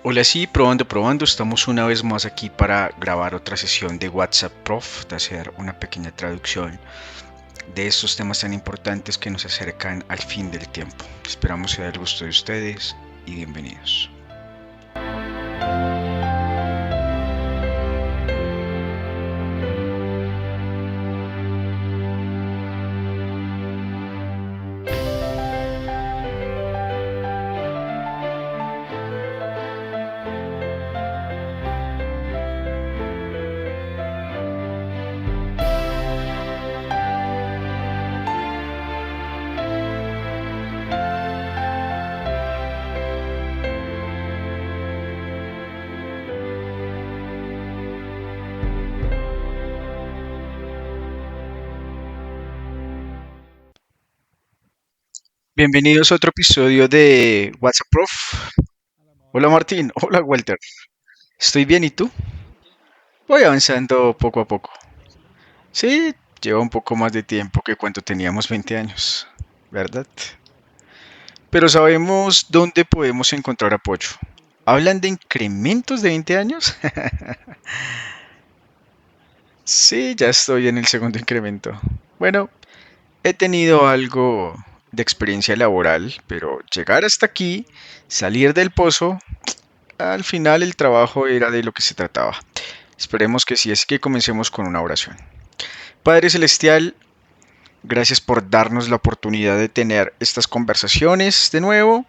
Hola, sí, probando, probando. Estamos una vez más aquí para grabar otra sesión de WhatsApp Prof, de hacer una pequeña traducción de estos temas tan importantes que nos acercan al fin del tiempo. Esperamos sea del gusto de ustedes y bienvenidos. Bienvenidos a otro episodio de WhatsApp Prof. Hola Martín, hola Walter. Estoy bien, ¿y tú? Voy avanzando poco a poco. Sí, lleva un poco más de tiempo que cuando teníamos 20 años, ¿verdad? Pero sabemos dónde podemos encontrar apoyo. ¿Hablan de incrementos de 20 años? Sí, ya estoy en el segundo incremento. Bueno, he tenido algo de experiencia laboral, pero llegar hasta aquí, salir del pozo, al final el trabajo era de lo que se trataba. Esperemos que sí, es que comencemos con una oración. Padre Celestial, gracias por darnos la oportunidad de tener estas conversaciones de nuevo.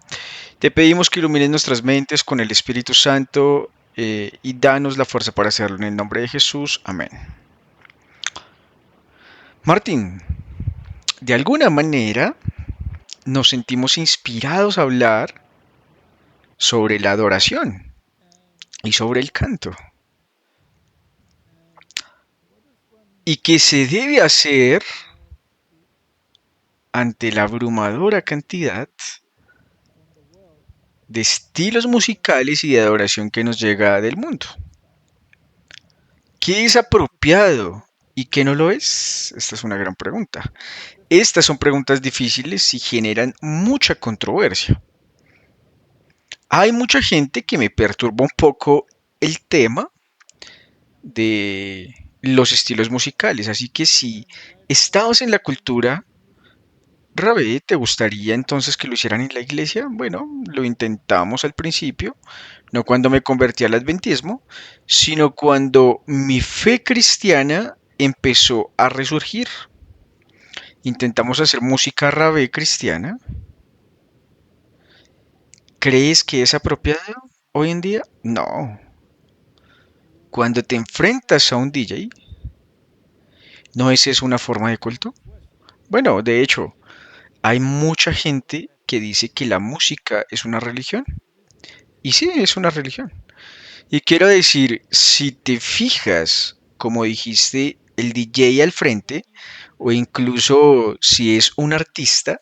Te pedimos que ilumines nuestras mentes con el Espíritu Santo y danos la fuerza para hacerlo en el nombre de Jesús. Amén. Martín, de alguna manera nos sentimos inspirados a hablar sobre la adoración y sobre el canto. ¿Y qué se debe hacer ante la abrumadora cantidad de estilos musicales y de adoración que nos llega del mundo? ¿Qué es apropiado y qué no lo es? Esta es una gran pregunta. Estas son preguntas difíciles y generan mucha controversia. Hay mucha gente que me perturba un poco el tema de los estilos musicales, así que si estabas en la cultura, Rabe, ¿te gustaría entonces que lo hicieran en la iglesia? Bueno, lo intentamos al principio, no cuando me convertí al adventismo, sino cuando mi fe cristiana empezó a resurgir. Intentamos hacer música rabé cristiana. ¿Crees que es apropiado hoy en día? No. Cuando te enfrentas a un DJ, ¿no es eso una forma de culto? Bueno, de hecho, hay mucha gente que dice que la música es una religión. Y sí, es una religión. Y quiero decir, si te fijas, como dijiste, el DJ al frente, o incluso si es un artista,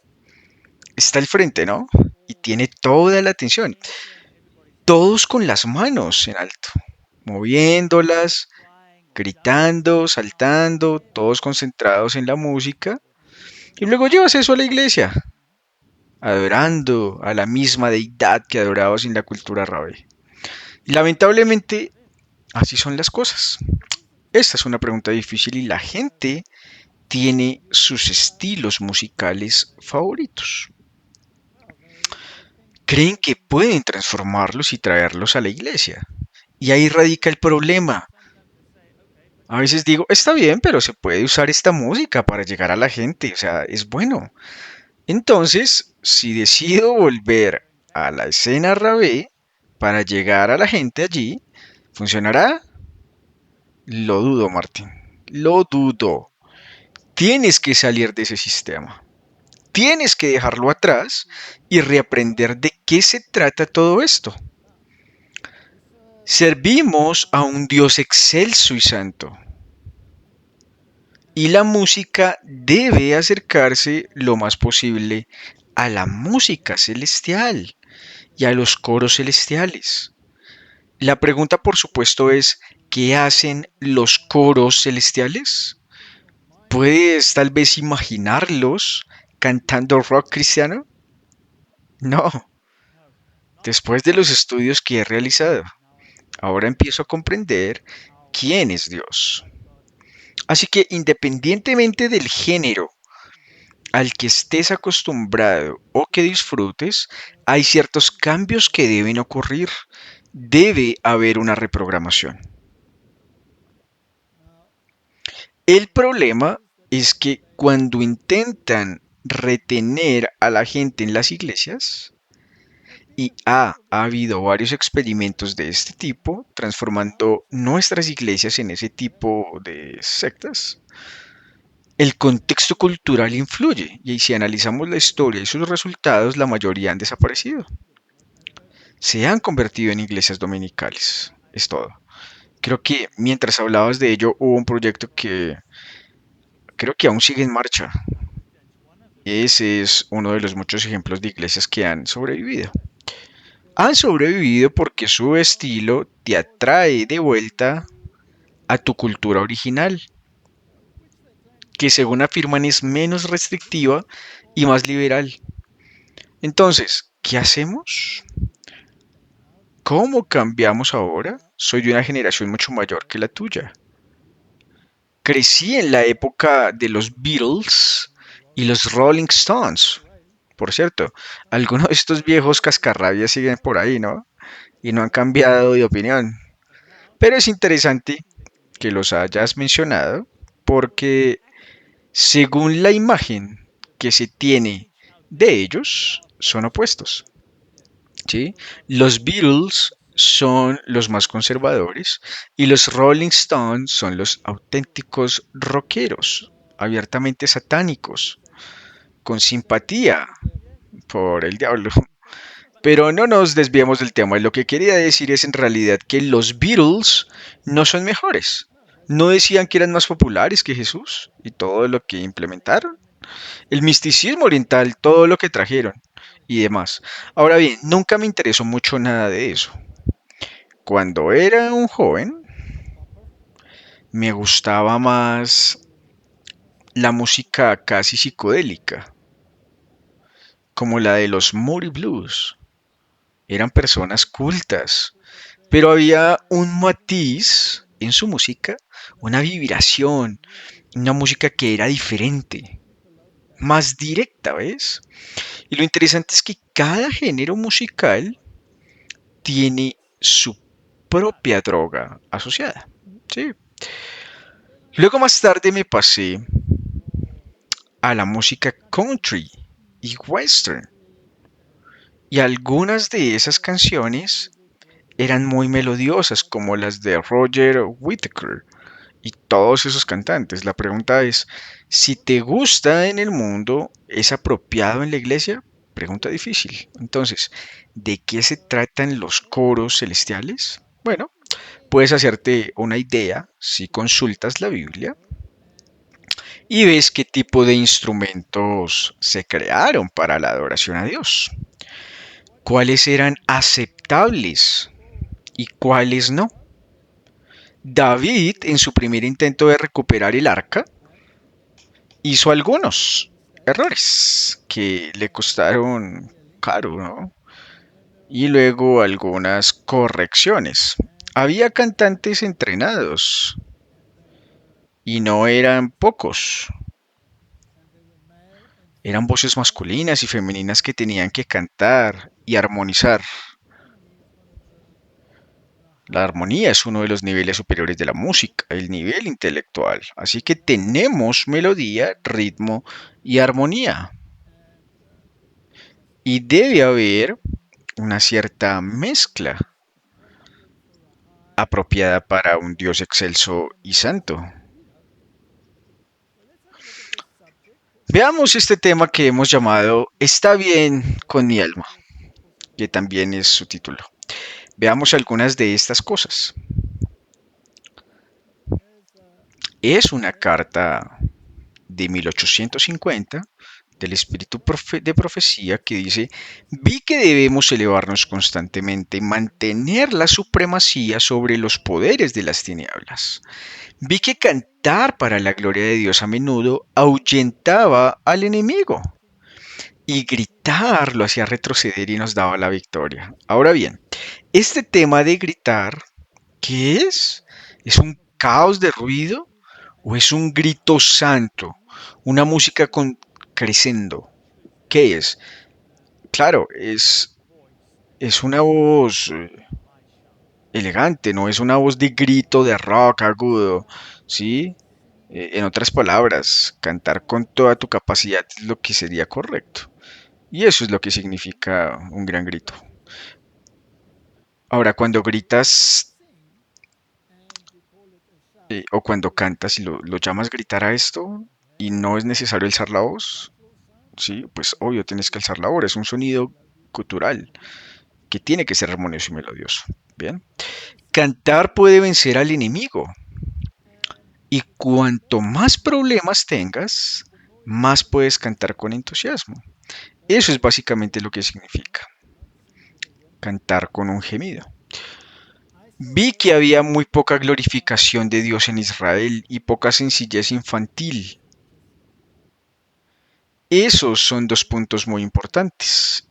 está al frente, ¿no? Y tiene toda la atención. Todos con las manos en alto, moviéndolas, gritando, saltando, todos concentrados en la música. Y luego llevas eso a la iglesia, adorando a la misma deidad que adorabas en la cultura rabé. Y lamentablemente, así son las cosas. Esta es una pregunta difícil y la gente tiene sus estilos musicales favoritos. Creen que pueden transformarlos y traerlos a la iglesia. Y ahí radica el problema. A veces digo, está bien, pero se puede usar esta música para llegar a la gente, o sea, es bueno. Entonces, si decido volver a la escena rabé para llegar a la gente allí, ¿funcionará? Lo dudo, Martín. Lo dudo. Tienes que salir de ese sistema. Tienes que dejarlo atrás y reaprender de qué se trata todo esto. Servimos a un Dios excelso y santo. Y la música debe acercarse lo más posible a la música celestial y a los coros celestiales. La pregunta, por supuesto, es, ¿qué hacen los coros celestiales? ¿Puedes tal vez imaginarlos cantando rock cristiano? No, Después de los estudios que he realizado, ahora empiezo a comprender quién es Dios. Así que independientemente del género al que estés acostumbrado o que disfrutes, hay ciertos cambios que deben ocurrir. Debe haber una reprogramación. El problema es que cuando intentan retener a la gente en las iglesias, y ha habido varios experimentos de este tipo, transformando nuestras iglesias en ese tipo de sectas, el contexto cultural influye, y si analizamos la historia y sus resultados, la mayoría han desaparecido. Se han convertido en iglesias dominicales. Es todo. Creo que mientras hablabas de ello, hubo un proyecto que creo que aún sigue en marcha. Ese es uno de los muchos ejemplos de iglesias que han sobrevivido. Han sobrevivido porque su estilo te atrae de vuelta a tu cultura original, que según afirman es menos restrictiva y más liberal. Entonces, ¿qué hacemos? ¿Cómo cambiamos ahora? Soy de una generación mucho mayor que la tuya. Crecí en la época de los Beatles y los Rolling Stones. Por cierto, algunos de estos viejos cascarrabias siguen por ahí, ¿no? Y no han cambiado de opinión. Pero es interesante que los hayas mencionado porque según la imagen que se tiene de ellos, son opuestos. ¿Sí? Los Beatles son los más conservadores y los Rolling Stones son los auténticos rockeros, abiertamente satánicos, con simpatía por el diablo. Pero no nos desviemos del tema. Lo que quería decir es en realidad que los Beatles no son mejores. No decían que eran más populares que Jesús y todo lo que implementaron. El misticismo oriental, todo lo que trajeron y demás. Ahora bien, nunca me interesó mucho nada de eso. Cuando era un joven, me gustaba más la música casi psicodélica, como la de los Moody Blues. Eran personas cultas, pero había un matiz en su música, una vibración, una música que era diferente, más directa, ¿ves? Y lo interesante es que cada género musical tiene su propia droga asociada. Sí. Luego más tarde me pasé a la música country y western. Y algunas de esas canciones eran muy melodiosas, como las de Roger Whittaker y todos esos cantantes. La pregunta es, si te gusta en el mundo, ¿es apropiado en la iglesia? Pregunta difícil. Entonces, ¿de qué se tratan los coros celestiales? Bueno, puedes hacerte una idea si consultas la Biblia y ves qué tipo de instrumentos se crearon para la adoración a Dios, cuáles eran aceptables y cuáles no. David, en su primer intento de recuperar el arca, hizo algunos errores que le costaron caro, ¿no? Y luego algunas correcciones. Había cantantes entrenados y no eran pocos. Eran voces masculinas y femeninas que tenían que cantar y armonizar. La armonía es uno de los niveles superiores de la música, el nivel intelectual. Así que tenemos melodía, ritmo y armonía. Y debe haber una cierta mezcla apropiada para un Dios excelso y santo. Veamos este tema que hemos llamado Está bien con mi alma, que también es su título. Veamos algunas de estas cosas. Es una carta de 1850 del espíritu de profecía que dice, vi que debemos elevarnos constantemente, mantener la supremacía sobre los poderes de las tinieblas. Vi que cantar para la gloria de Dios a menudo ahuyentaba al enemigo Y gritar lo hacía retroceder y nos daba la victoria. Ahora bien, este tema de gritar, ¿qué es? ¿Es un caos de ruido o es un grito santo? Una música con crescendo. ¿Qué es? Claro, es una voz elegante, no es una voz de grito de rock agudo, ¿sí? En otras palabras, cantar con toda tu capacidad es lo que sería correcto. Y eso es lo que significa un gran grito. Ahora, cuando gritas o cuando cantas y lo llamas gritar a esto y no es necesario alzar la voz, sí, pues obvio tienes que alzar la voz, es un sonido cultural que tiene que ser armonioso y melodioso. Bien, cantar puede vencer al enemigo y cuanto más problemas tengas, más puedes cantar con entusiasmo. Eso es básicamente lo que significa cantar con un gemido. Vi que había muy poca glorificación de Dios en Israel y poca sencillez infantil. Esos son dos puntos muy importantes.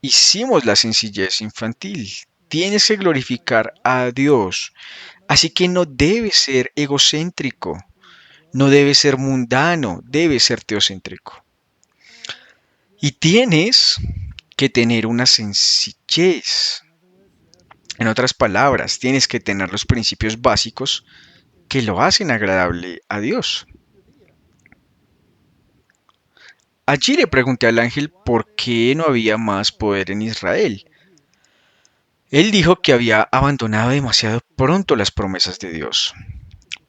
Hicimos la sencillez infantil. Tienes que glorificar a Dios. Así que no debes ser egocéntrico, no debes ser mundano, debes ser teocéntrico. Y tienes que tener una sencillez. En otras palabras, tienes que tener los principios básicos que lo hacen agradable a Dios. Allí le pregunté al ángel por qué no había más poder en Israel. Él dijo que había abandonado demasiado pronto las promesas de Dios.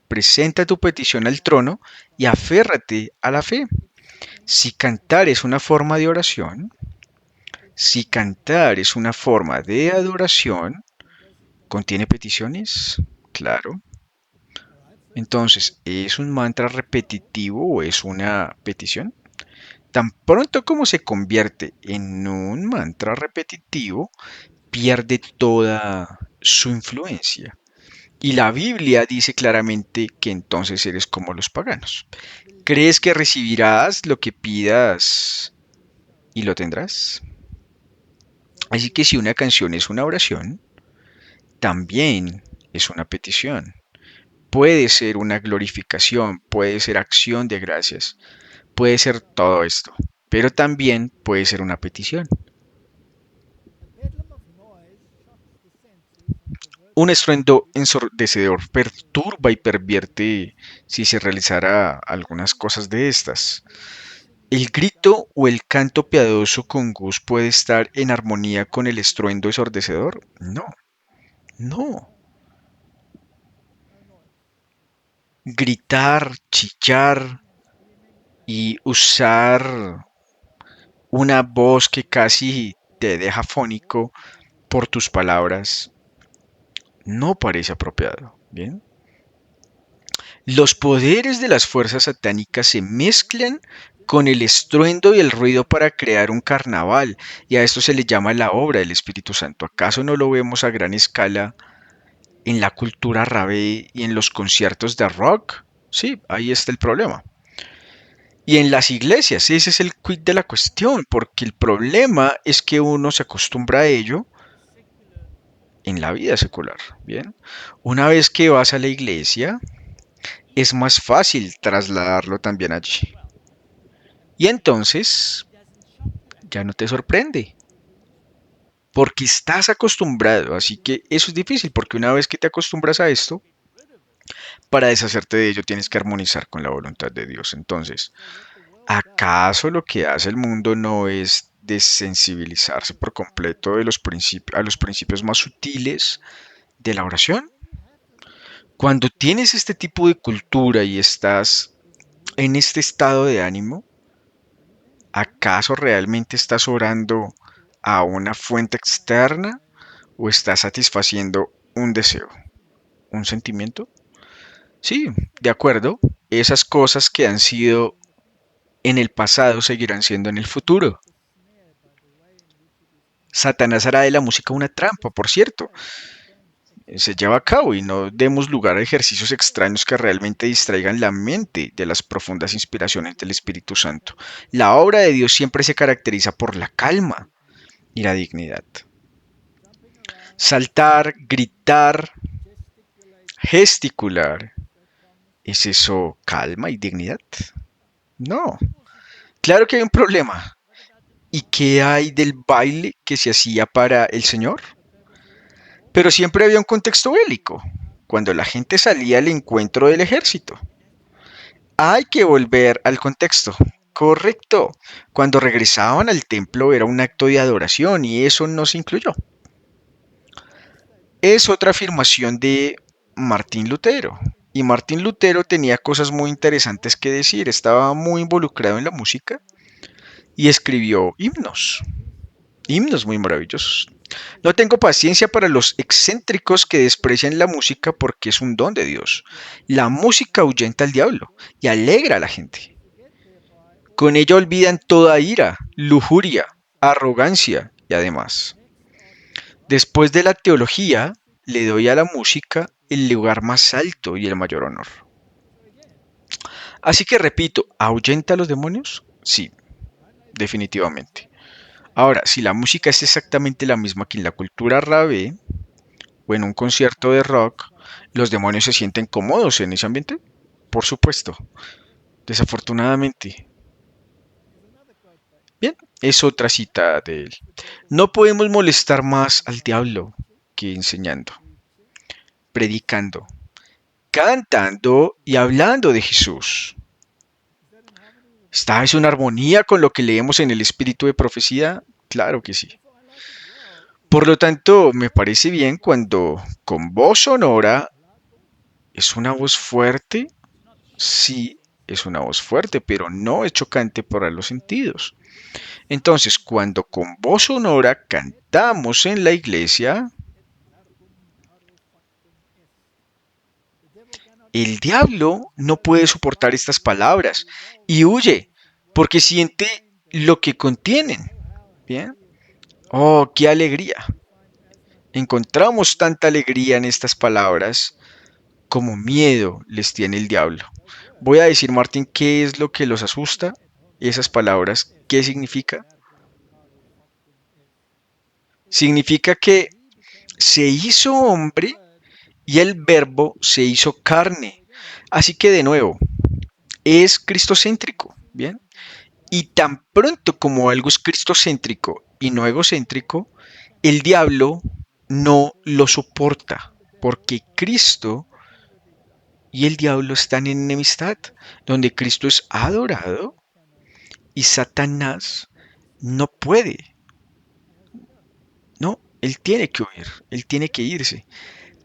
Presenta tu petición al trono y aférrate a la fe. Si cantar es una forma de oración, si cantar es una forma de adoración, ¿contiene peticiones? Claro. Entonces, ¿es un mantra repetitivo o es una petición? Tan pronto como se convierte en un mantra repetitivo, pierde toda su influencia. Y la Biblia dice claramente que entonces eres como los paganos. ¿Crees que recibirás lo que pidas y lo tendrás? Así que si una canción es una oración, también es una petición. Puede ser una glorificación, puede ser acción de gracias, puede ser todo esto, pero también puede ser una petición. Un estruendo ensordecedor perturba y pervierte si se realizara algunas cosas de estas. ¿El grito o el canto piadoso con Gus puede estar en armonía con el estruendo ensordecedor? No, no. Gritar, chillar y usar una voz que casi te deja fónico por tus palabras no parece apropiado. Bien. Los poderes de las fuerzas satánicas se mezclan con el estruendo y el ruido para crear un carnaval, y a esto se le llama la obra del Espíritu Santo. ¿Acaso no lo vemos a gran escala en la cultura rabé y en los conciertos de rock? Sí, ahí está el problema. Y en las iglesias, ese es el quid de la cuestión, porque el problema es que uno se acostumbra a ello en la vida secular, ¿bien? Una vez que vas a la iglesia, es más fácil trasladarlo también allí. Y entonces ya no te sorprende, porque estás acostumbrado, así que eso es difícil, porque una vez que te acostumbras a esto, para deshacerte de ello tienes que armonizar con la voluntad de Dios. Entonces, ¿acaso lo que hace el mundo no es desensibilizarse por completo de a los principios más sutiles de la oración? Cuando tienes este tipo de cultura y estás en este estado de ánimo, ¿acaso realmente estás orando a una fuente externa o estás satisfaciendo un deseo, un sentimiento? Sí, de acuerdo. Esas cosas que han sido en el pasado seguirán siendo en el futuro. Satanás hará de la música una trampa, por cierto. se lleva a cabo y no demos lugar a ejercicios extraños que realmente distraigan la mente de las profundas inspiraciones del Espíritu Santo. La obra de Dios siempre se caracteriza por la calma y la dignidad. Saltar, gritar, gesticular, ¿es eso calma y dignidad? No. Claro que hay un problema. ¿Y qué hay del baile que se hacía para el Señor? Pero siempre había un contexto bélico, cuando la gente salía al encuentro del ejército. Hay que volver al contexto. Correcto. Cuando regresaban al templo era un acto de adoración y eso no se incluyó. Es otra afirmación de Martín Lutero. Y Martín Lutero tenía cosas muy interesantes que decir, estaba muy involucrado en la música y escribió himnos muy maravillosos. No tengo paciencia para los excéntricos que desprecian la música porque es un don de Dios. La música ahuyenta al diablo y alegra a la gente. Con ella olvidan toda ira, lujuria, arrogancia y además. Después de la teología, le doy a la música el lugar más alto y el mayor honor. Así que repito, ¿ahuyenta a los demonios? Sí, definitivamente. Ahora, si la música es exactamente la misma que en la cultura rave o en un concierto de rock, ¿los demonios se sienten cómodos en ese ambiente? Por supuesto, desafortunadamente. Bien, es otra cita de él. No podemos molestar más al diablo que enseñando, predicando, cantando y hablando de Jesús. ¿Está eso en armonía con lo que leemos en el espíritu de profecía? Claro que sí. Por lo tanto, me parece bien cuando con voz sonora es una voz fuerte. Sí, es una voz fuerte, pero no es chocante para los sentidos. Entonces, cuando con voz sonora cantamos en la iglesia, el diablo no puede soportar estas palabras y huye porque siente lo que contienen. Bien. Oh, qué alegría. Encontramos tanta alegría en estas palabras como miedo les tiene el diablo. Voy a decir, Martín, qué es lo que los asusta, esas palabras, qué significa. Significa que se hizo hombre y el verbo se hizo carne. Así que de nuevo, es cristocéntrico, ¿bien? Y tan pronto como algo es cristocéntrico y no egocéntrico, el diablo no lo soporta, porque Cristo y el diablo están en enemistad, donde Cristo es adorado y Satanás no puede, no, él tiene que huir, él tiene que irse.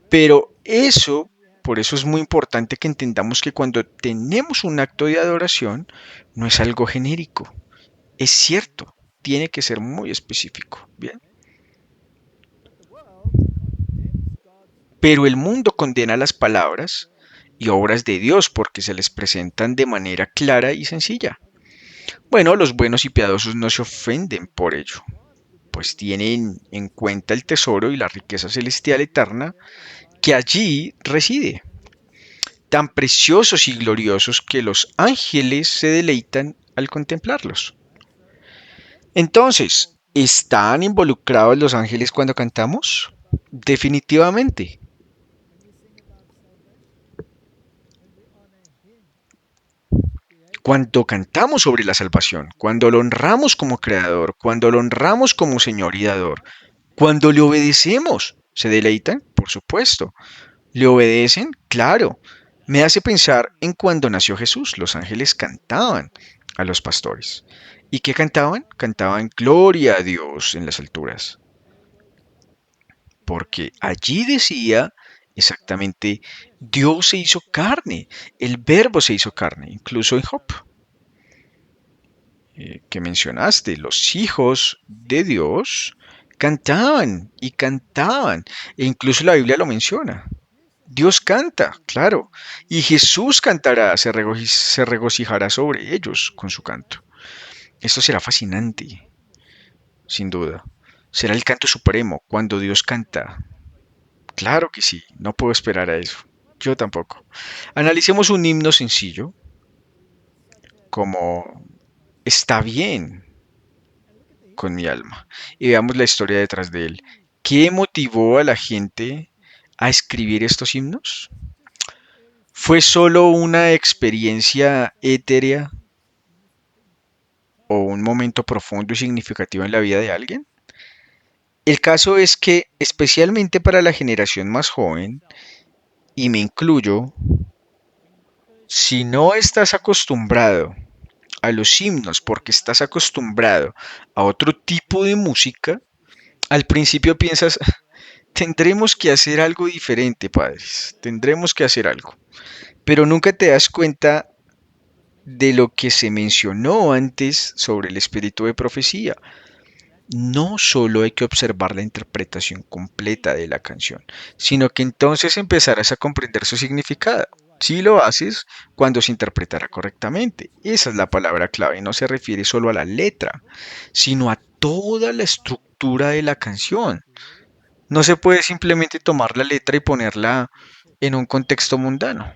Pero eso, por eso es muy importante que entendamos que cuando tenemos un acto de adoración, no es algo genérico, es cierto, tiene que ser muy específico, ¿bien? Pero el mundo condena las palabras y obras de Dios porque se les presentan de manera clara y sencilla. Bueno, los buenos y piadosos no se ofenden por ello, pues tienen en cuenta el tesoro y la riqueza celestial eterna que allí reside, tan preciosos y gloriosos que los ángeles se deleitan al contemplarlos. Entonces, ¿están involucrados los ángeles cuando cantamos? Definitivamente. Cuando cantamos sobre la salvación, cuando lo honramos como creador, cuando lo honramos como Señor y dador, cuando le obedecemos, ¿se deleitan? Por supuesto. ¿Le obedecen? Claro. Me hace pensar en cuando nació Jesús. Los ángeles cantaban a los pastores. ¿Y qué cantaban? Cantaban gloria a Dios en las alturas. Porque allí decía exactamente, Dios se hizo carne, el verbo se hizo carne, incluso en Job, que mencionaste, los hijos de Dios cantaban y cantaban, e incluso la Biblia lo menciona. Dios canta, claro, y Jesús cantará, se regocijará sobre ellos con su canto. Esto será fascinante, sin duda. Será el canto supremo cuando Dios canta. Claro que sí, no puedo esperar a eso. Yo tampoco. Analicemos un himno sencillo como Está bien con mi alma y veamos la historia detrás de él. ¿Qué motivó a la gente a escribir estos himnos? ¿Fue solo una experiencia etérea o un momento profundo y significativo en la vida de alguien? El caso es que, especialmente para la generación más joven, y me incluyo, si no estás acostumbrado a los himnos porque estás acostumbrado a otro tipo de música, al principio piensas, tendremos que hacer algo diferente, padres, tendremos que hacer algo, pero nunca te das cuenta de lo que se mencionó antes sobre el espíritu de profecía. No solo hay que observar la interpretación completa de la canción, sino que entonces empezarás a comprender su significado. Si lo haces cuando se interpretará correctamente. Esa es la palabra clave. No se refiere solo a la letra, sino a toda la estructura de la canción. No se puede simplemente tomar la letra y ponerla en un contexto mundano.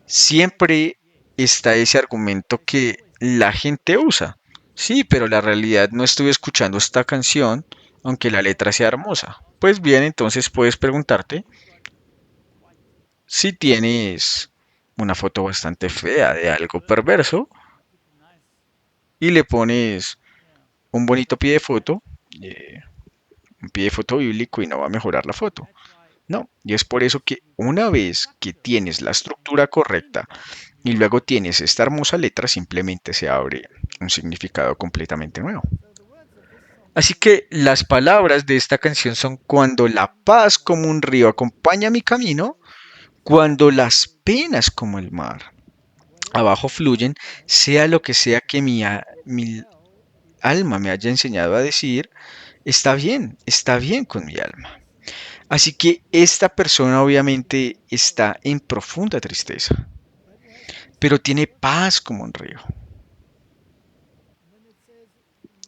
Siempre está ese argumento que la gente usa. Sí, pero la realidad no estuve escuchando esta canción, aunque la letra sea hermosa. Pues bien, entonces puedes preguntarte si tienes una foto bastante fea de algo perverso y le pones un bonito pie de foto, eh, un pie de foto bíblico y no va a mejorar la foto. No, y es por eso que una vez que tienes la estructura correcta y luego tienes esta hermosa letra, simplemente se abre un significado completamente nuevo. Así que las palabras de esta canción son cuando la paz como un río acompaña mi camino, cuando las penas como el mar abajo fluyen, sea lo que sea que mi alma me haya enseñado a decir, está bien con mi alma. Así que esta persona obviamente está en profunda tristeza, pero tiene paz como un río.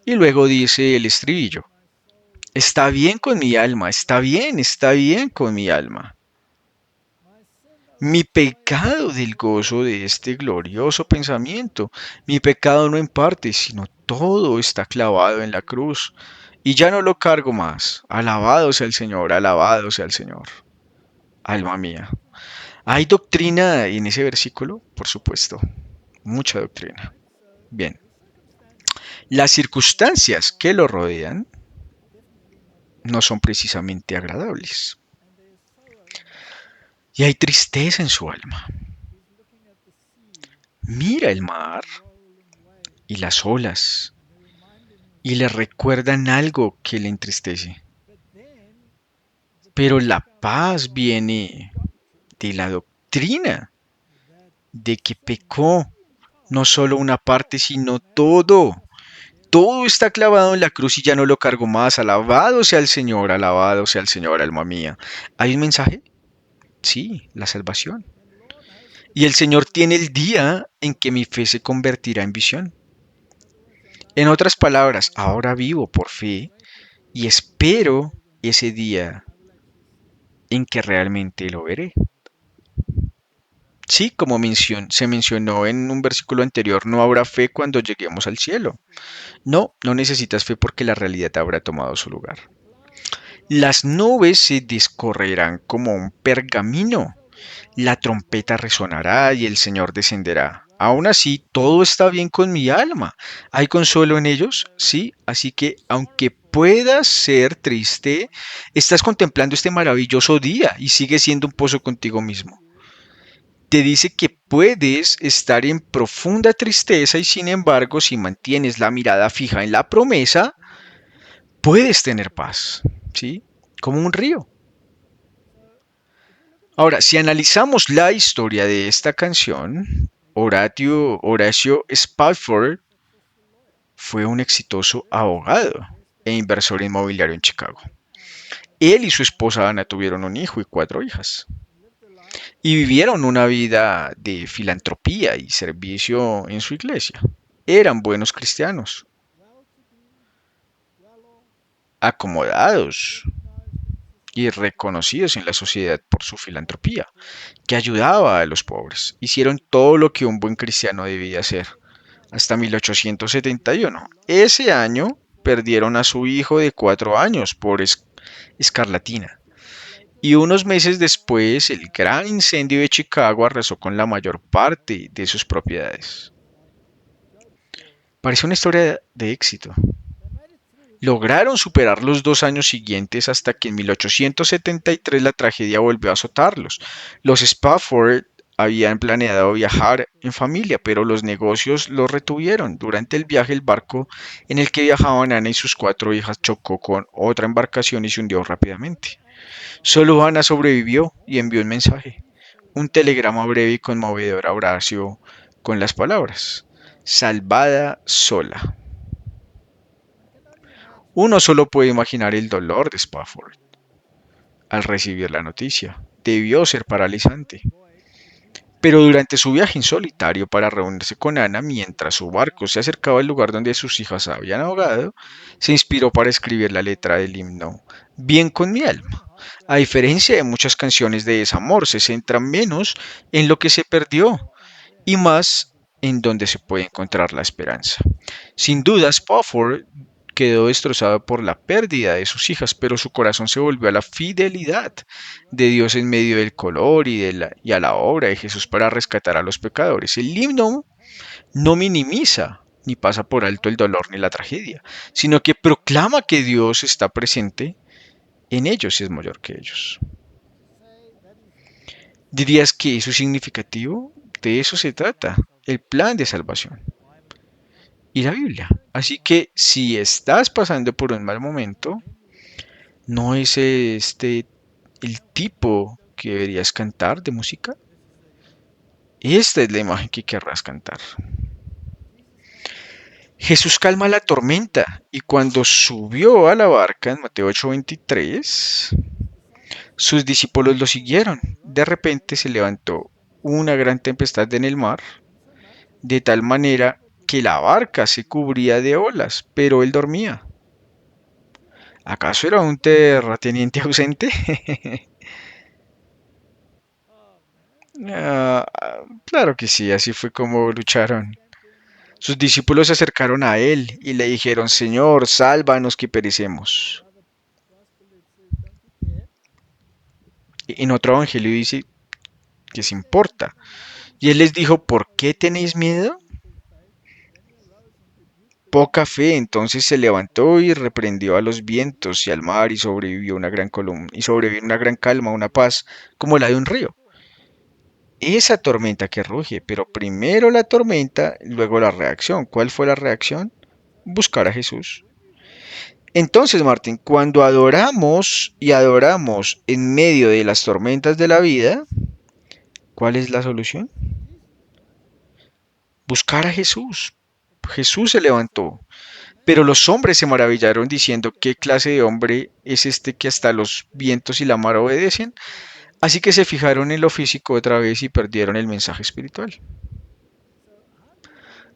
Y luego dice el estribillo, está bien con mi alma, está bien con mi alma. Mi pecado del gozo de este glorioso pensamiento, mi pecado no en parte, sino todo está clavado en la cruz. Y ya no lo cargo más. Alabado sea el Señor, alabado sea el Señor. Alma mía. ¿Hay doctrina en ese versículo? Por supuesto, mucha doctrina. Bien, las circunstancias que lo rodean no son precisamente agradables. Y hay tristeza en su alma. Mira el mar y las olas y le recuerdan algo que le entristece. Pero la paz viene de la doctrina de que pecó no solo una parte, sino todo. Todo está clavado en la cruz y ya no lo cargo más. Alabado sea el Señor, alma mía. ¿Hay un mensaje? Sí, la salvación. Y el Señor tiene el día en que mi fe se convertirá en visión. En otras palabras, ahora vivo por fe y espero ese día en que realmente lo veré. Sí, como se mencionó en un versículo anterior, no habrá fe cuando lleguemos al cielo. No, no necesitas fe porque la realidad habrá tomado su lugar. Las nubes se discorrerán como un pergamino. La trompeta resonará y el Señor descenderá. Aún así, todo está bien con mi alma. ¿Hay consuelo en ellos? Sí, así que aunque puedas ser triste, estás contemplando este maravilloso día y sigues siendo un pozo contigo mismo. Te dice que puedes estar en profunda tristeza y sin embargo, si mantienes la mirada fija en la promesa, puedes tener paz, ¿sí? Como un río. Ahora, si analizamos la historia de esta canción, Horacio Spafford fue un exitoso abogado e inversor inmobiliario en Chicago. Él y su esposa Ana tuvieron un hijo y cuatro hijas. Y vivieron una vida de filantropía y servicio en su iglesia. Eran buenos cristianos, acomodados, y reconocidos en la sociedad por su filantropía, que ayudaba a los pobres. Hicieron todo lo que un buen cristiano debía hacer, hasta 1871. Ese año perdieron a su hijo de 4 años por escarlatina. Y unos meses después, el gran incendio de Chicago arrasó con la mayor parte de sus propiedades. Parece una historia de éxito. Lograron superar los 2 años siguientes hasta que en 1873 la tragedia volvió a azotarlos. Los Spafford habían planeado viajar en familia, pero los negocios los retuvieron. Durante el viaje, el barco en el que viajaban Ana y sus 4 hijas chocó con otra embarcación y se hundió rápidamente. Solo Ana sobrevivió y envió un mensaje, un telegrama breve y conmovedor a Horacio con las palabras, salvada sola. Uno solo puede imaginar el dolor de Spafford al recibir la noticia. Debió ser paralizante. Pero durante su viaje en solitario para reunirse con Ana, mientras su barco se acercaba al lugar donde sus hijas habían ahogado, se inspiró para escribir la letra del himno Bien con mi alma. A diferencia de muchas canciones de desamor, se centra menos en lo que se perdió y más en donde se puede encontrar la esperanza. Sin duda, Spofford quedó destrozado por la pérdida de sus hijas, pero su corazón se volvió a la fidelidad de Dios en medio del color y a la obra de Jesús para rescatar a los pecadores. El himno no minimiza ni pasa por alto el dolor ni la tragedia, sino que proclama que Dios está presente en ellos y es mayor que ellos. ¿Dirías que eso es significativo? De eso se trata, el plan de salvación y la Biblia. Así que si estás pasando por un mal momento, no es este el tipo que deberías cantar de música. Esta es la imagen que querrás cantar. Jesús calma la tormenta y cuando subió a la barca en Mateo 8:23, sus discípulos lo siguieron. De repente se levantó una gran tempestad en el mar, de tal manera que la barca se cubría de olas, pero él dormía. ¿Acaso era un terrateniente ausente? Ah, claro que sí, así fue como lucharon. Sus discípulos se acercaron a él y le dijeron, Señor, sálvanos que perecemos. En otro evangelio dice que se importa. Y él les dijo, ¿por qué tenéis miedo? Poca fe. Entonces se levantó y reprendió a los vientos y al mar y sobrevivió una gran columna, y sobrevivió una gran calma, una paz, como la de un río. Esa tormenta que ruge, pero primero la tormenta, luego la reacción. ¿Cuál fue la reacción? Buscar a Jesús. Entonces, Martín, cuando adoramos y adoramos en medio de las tormentas de la vida, ¿cuál es la solución? Buscar a Jesús. Jesús se levantó, pero los hombres se maravillaron diciendo, ¿qué clase de hombre es este que hasta los vientos y la mar obedecen? Así que se fijaron en lo físico otra vez y perdieron el mensaje espiritual.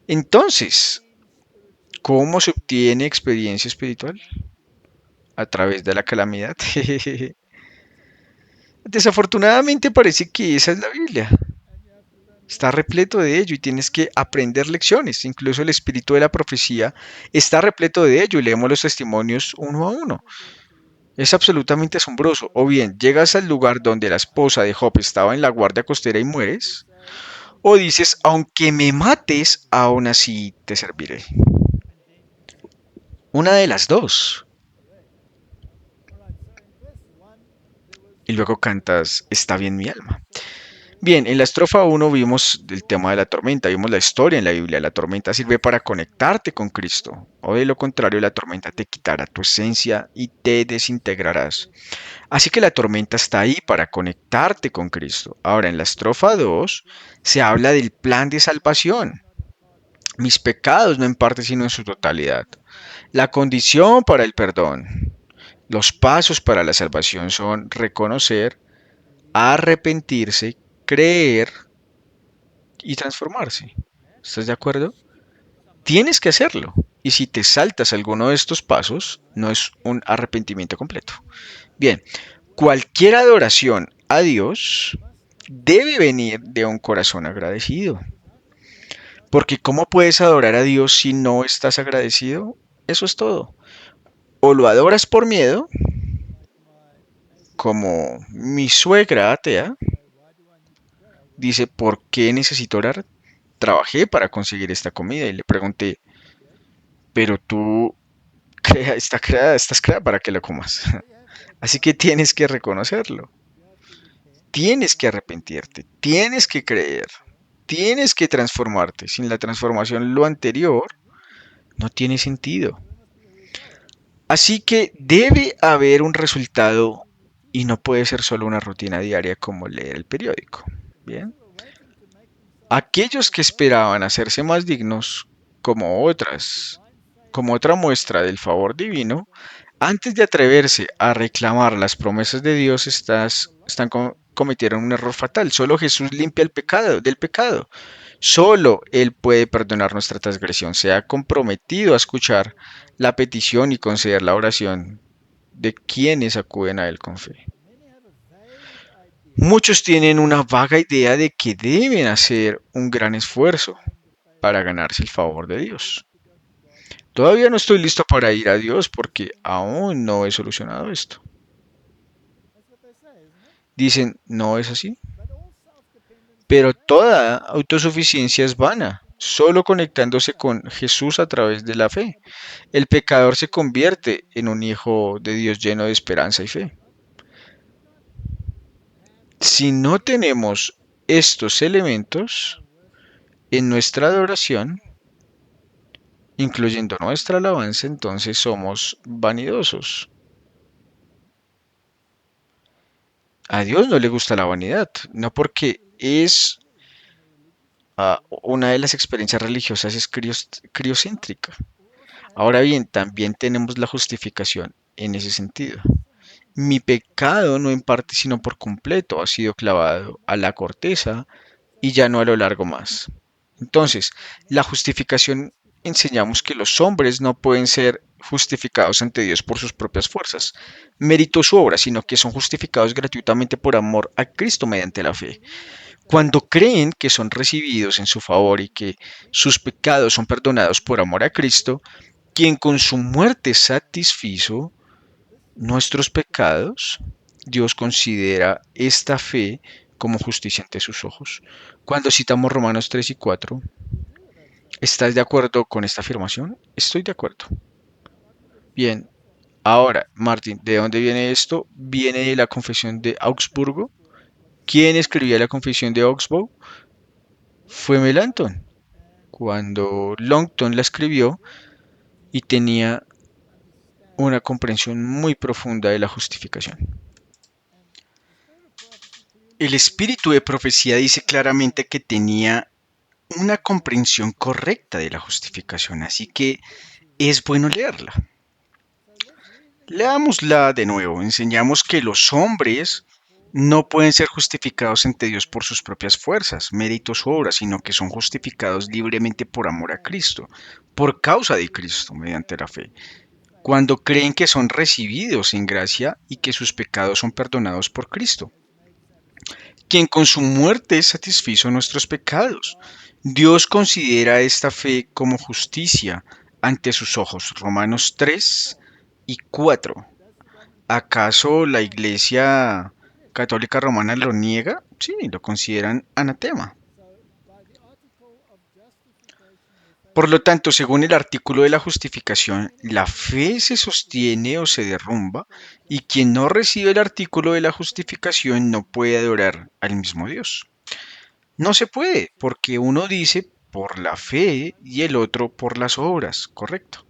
Entonces, ¿cómo se obtiene experiencia espiritual? A través de la calamidad. Desafortunadamente parece que esa es la Biblia. Está repleto de ello y tienes que aprender lecciones. Incluso el espíritu de la profecía está repleto de ello y leemos los testimonios uno a uno. Es absolutamente asombroso. O bien llegas al lugar donde la esposa de Job estaba en la guardia costera y mueres, o dices, aunque me mates, aún así te serviré. Una de las dos. Y luego cantas, está bien mi alma. Bien, en la estrofa uno vimos el tema de la tormenta, vimos la historia en la Biblia. La tormenta sirve para conectarte con Cristo, o de lo contrario, la tormenta te quitará tu esencia y te desintegrarás. Así que la tormenta está ahí para conectarte con Cristo. Ahora, en la estrofa 2 se habla del plan de salvación. Mis pecados no en parte, sino en su totalidad. La condición para el perdón. Los pasos para la salvación son reconocer, arrepentirse, creer y transformarse. ¿Estás de acuerdo? Tienes que hacerlo. Y si te saltas alguno de estos pasos, no es un arrepentimiento completo. Bien, Cualquier adoración a Dios debe venir de un corazón agradecido. Porque ¿cómo puedes adorar a Dios si no estás agradecido? Eso es todo. O lo adoras por miedo, como mi suegra atea dice, ¿por qué necesito orar? Trabajé para conseguir esta comida y le pregunté, pero tú estás creada para que la comas. Así que tienes que reconocerlo, tienes que arrepentirte, tienes que creer, tienes que transformarte. Sin la transformación, lo anterior no tiene sentido. Así que debe haber un resultado y no puede ser solo una rutina diaria como leer el periódico. Bien. Aquellos que esperaban hacerse más dignos, como otra muestra del favor divino, antes de atreverse a reclamar las promesas de Dios, cometieron un error fatal. Solo Jesús limpia el pecado, del pecado. Solo Él puede perdonar nuestra transgresión. Se ha comprometido a escuchar la petición y conceder la oración de quienes acuden a Él con fe. Muchos tienen una vaga idea de que deben hacer un gran esfuerzo para ganarse el favor de Dios. Todavía no estoy listo para ir a Dios porque aún no he solucionado esto. Dicen, no es así. Pero toda autosuficiencia es vana. Solo conectándose con Jesús a través de la fe, el pecador se convierte en un hijo de Dios lleno de esperanza y fe. Si no tenemos estos elementos en nuestra adoración, incluyendo nuestra alabanza, entonces somos vanidosos. A Dios no le gusta la vanidad, no porque es una de las experiencias religiosas es criocéntrica. Ahora bien, también tenemos la justificación en ese sentido. Mi pecado no en parte sino por completo ha sido clavado a la corteza y ya no a lo largo más. Entonces, la justificación enseñamos que los hombres no pueden ser justificados ante Dios por sus propias fuerzas, mérito su obra, sino que son justificados gratuitamente por amor a Cristo mediante la fe. Cuando creen que son recibidos en su favor y que sus pecados son perdonados por amor a Cristo, quien con su muerte satisfizo nuestros pecados, Dios considera esta fe como justicia ante sus ojos. Cuando citamos Romanos 3 y 4, ¿estás de acuerdo con esta afirmación? Estoy de acuerdo. Bien, ahora, Martín, ¿de dónde viene esto? Viene de la Confesión de Augsburgo. ¿Quién escribía la Confesión de Augsburgo? Fue Melanchthon. Cuando Longton la escribió y tenía una comprensión muy profunda de la justificación. El espíritu de profecía dice claramente que tenía una comprensión correcta de la justificación, así que es bueno leerla. Leámosla de nuevo. Enseñamos que los hombres no pueden ser justificados ante Dios por sus propias fuerzas, méritos u obras, sino que son justificados libremente por amor a Cristo, por causa de Cristo, mediante la fe, cuando creen que son recibidos en gracia y que sus pecados son perdonados por Cristo, quien con su muerte satisfizo nuestros pecados. Dios considera esta fe como justicia ante sus ojos. Romanos 3 y 4. ¿Acaso la Iglesia Católica Romana lo niega? Sí, lo consideran anatema. Por lo tanto, según el artículo de la justificación, la fe se sostiene o se derrumba, y quien no recibe el artículo de la justificación no puede adorar al mismo Dios. No se puede, porque uno dice por la fe y el otro por las obras, correcto.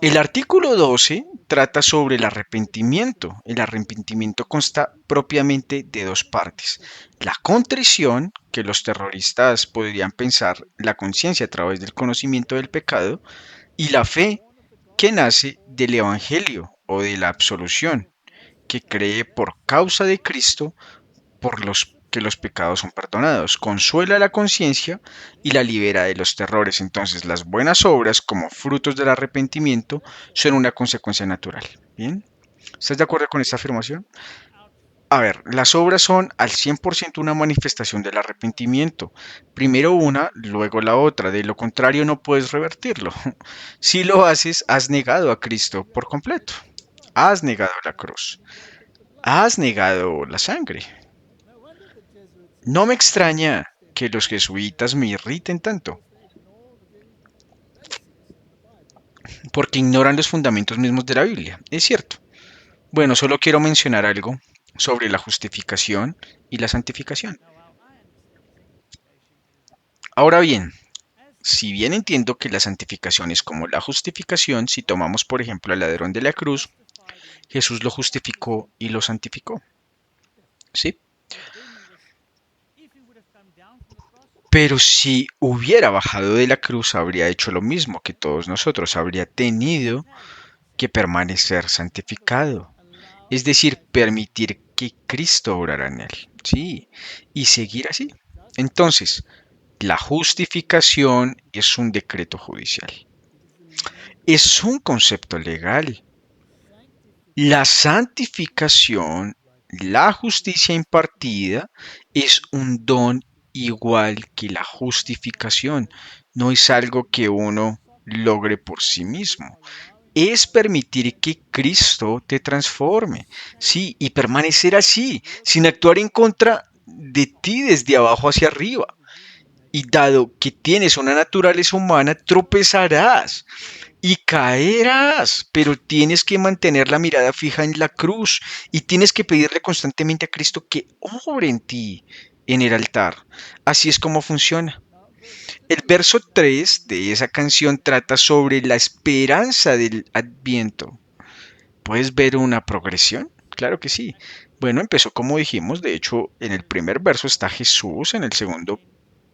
El artículo 12 trata sobre el arrepentimiento. El arrepentimiento consta propiamente de dos partes. La contrición, que los terroristas podrían pensar la conciencia a través del conocimiento del pecado, y la fe, que nace del Evangelio o de la absolución, que cree por causa de Cristo por los que los pecados son perdonados, consuela la conciencia y la libera de los terrores. Entonces, las buenas obras, como frutos del arrepentimiento, son una consecuencia natural. Bien. ¿Estás de acuerdo con esta afirmación? A ver, las obras son al 100% una manifestación del arrepentimiento. Primero una, luego la otra. De lo contrario no puedes revertirlo. Si lo haces, has negado a Cristo por completo. Has negado la cruz. Has negado la sangre. No me extraña que los jesuitas me irriten tanto, porque ignoran los fundamentos mismos de la Biblia. Es cierto. Bueno, solo quiero mencionar algo sobre la justificación y la santificación. Ahora bien, si bien entiendo que la santificación es como la justificación, si tomamos por ejemplo al ladrón de la cruz, Jesús lo justificó y lo santificó, ¿sí? Pero si hubiera bajado de la cruz, habría hecho lo mismo que todos nosotros, habría tenido que permanecer santificado, es decir, permitir que Cristo obrara en él, ¿sí? Y seguir así. Entonces, la justificación es un decreto judicial, es un concepto legal. La santificación, la justicia impartida, es un don igual que la justificación. No es algo que uno logre por sí mismo. Es permitir que Cristo te transforme, sí, y permanecer así, sin actuar en contra de ti desde abajo hacia arriba. Y dado que tienes una naturaleza humana, tropezarás y caerás, pero tienes que mantener la mirada fija en la cruz y tienes que pedirle constantemente a Cristo que obre en ti en el altar. Así es como funciona. El verso 3 de esa canción trata sobre la esperanza del Adviento. ¿Puedes ver una progresión? Claro que sí. Bueno, empezó como dijimos, de hecho, en el primer verso está Jesús, en el segundo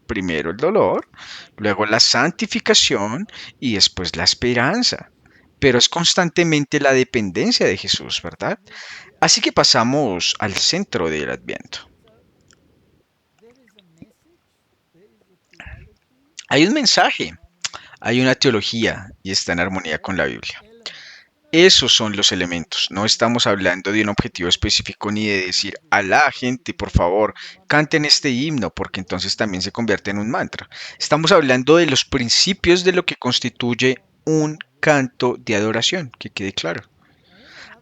primero el dolor, luego la santificación y después la esperanza. Pero es constantemente la dependencia de Jesús, ¿verdad? Así que pasamos al centro del Adviento. Hay un mensaje, hay una teología y está en armonía con la Biblia. Esos son los elementos. No estamos hablando de un objetivo específico ni de decir a la gente, por favor, canten este himno, porque entonces también se convierte en un mantra. Estamos hablando de los principios de lo que constituye un canto de adoración, que quede claro.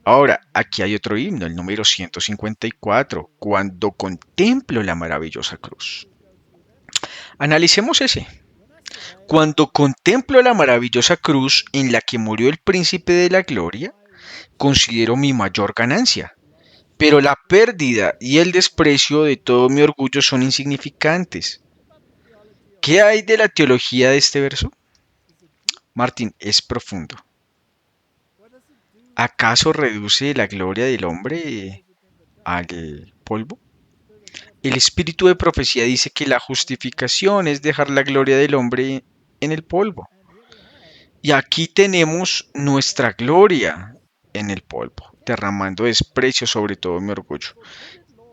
Ahora, aquí hay otro himno, el número 154, cuando contemplo la maravillosa cruz. Analicemos ese. Cuando contemplo la maravillosa cruz en la que murió el príncipe de la gloria, considero mi mayor ganancia. Pero la pérdida y el desprecio de todo mi orgullo son insignificantes. ¿Qué hay de la teología de este verso? Martín, es profundo. ¿Acaso reduce la gloria del hombre al polvo? El espíritu de profecía dice que la justificación es dejar la gloria del hombre en el polvo. Y aquí tenemos nuestra gloria en el polvo, derramando desprecio sobre todo mi orgullo.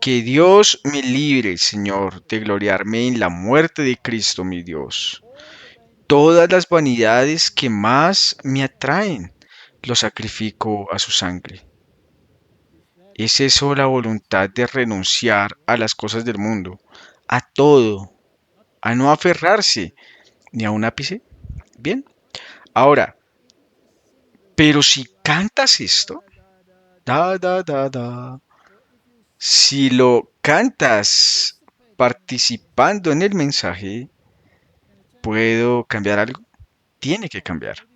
Que Dios me libre, Señor, de gloriarme en la muerte de Cristo, mi Dios. Todas las vanidades que más me atraen, lo sacrifico a su sangre. ¿Es eso la voluntad de renunciar a las cosas del mundo, a todo, a no aferrarse ni a un ápice? Bien, ahora, pero si cantas esto, da, si lo cantas participando en el mensaje, ¿puedo cambiar algo? Tiene que cambiar.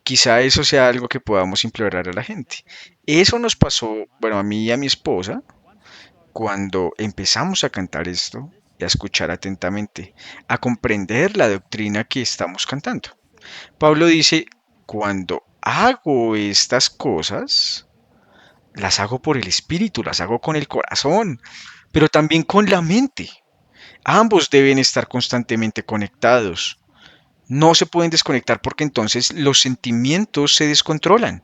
Quizá eso sea algo que podamos implorar a la gente. Eso nos pasó, bueno, a mí y a mi esposa, cuando empezamos a cantar esto y a escuchar atentamente, a comprender la doctrina que estamos cantando. Pablo dice, cuando hago estas cosas, las hago por el espíritu, las hago con el corazón, pero también con la mente. Ambos deben estar constantemente conectados. No se pueden desconectar porque entonces los sentimientos se descontrolan.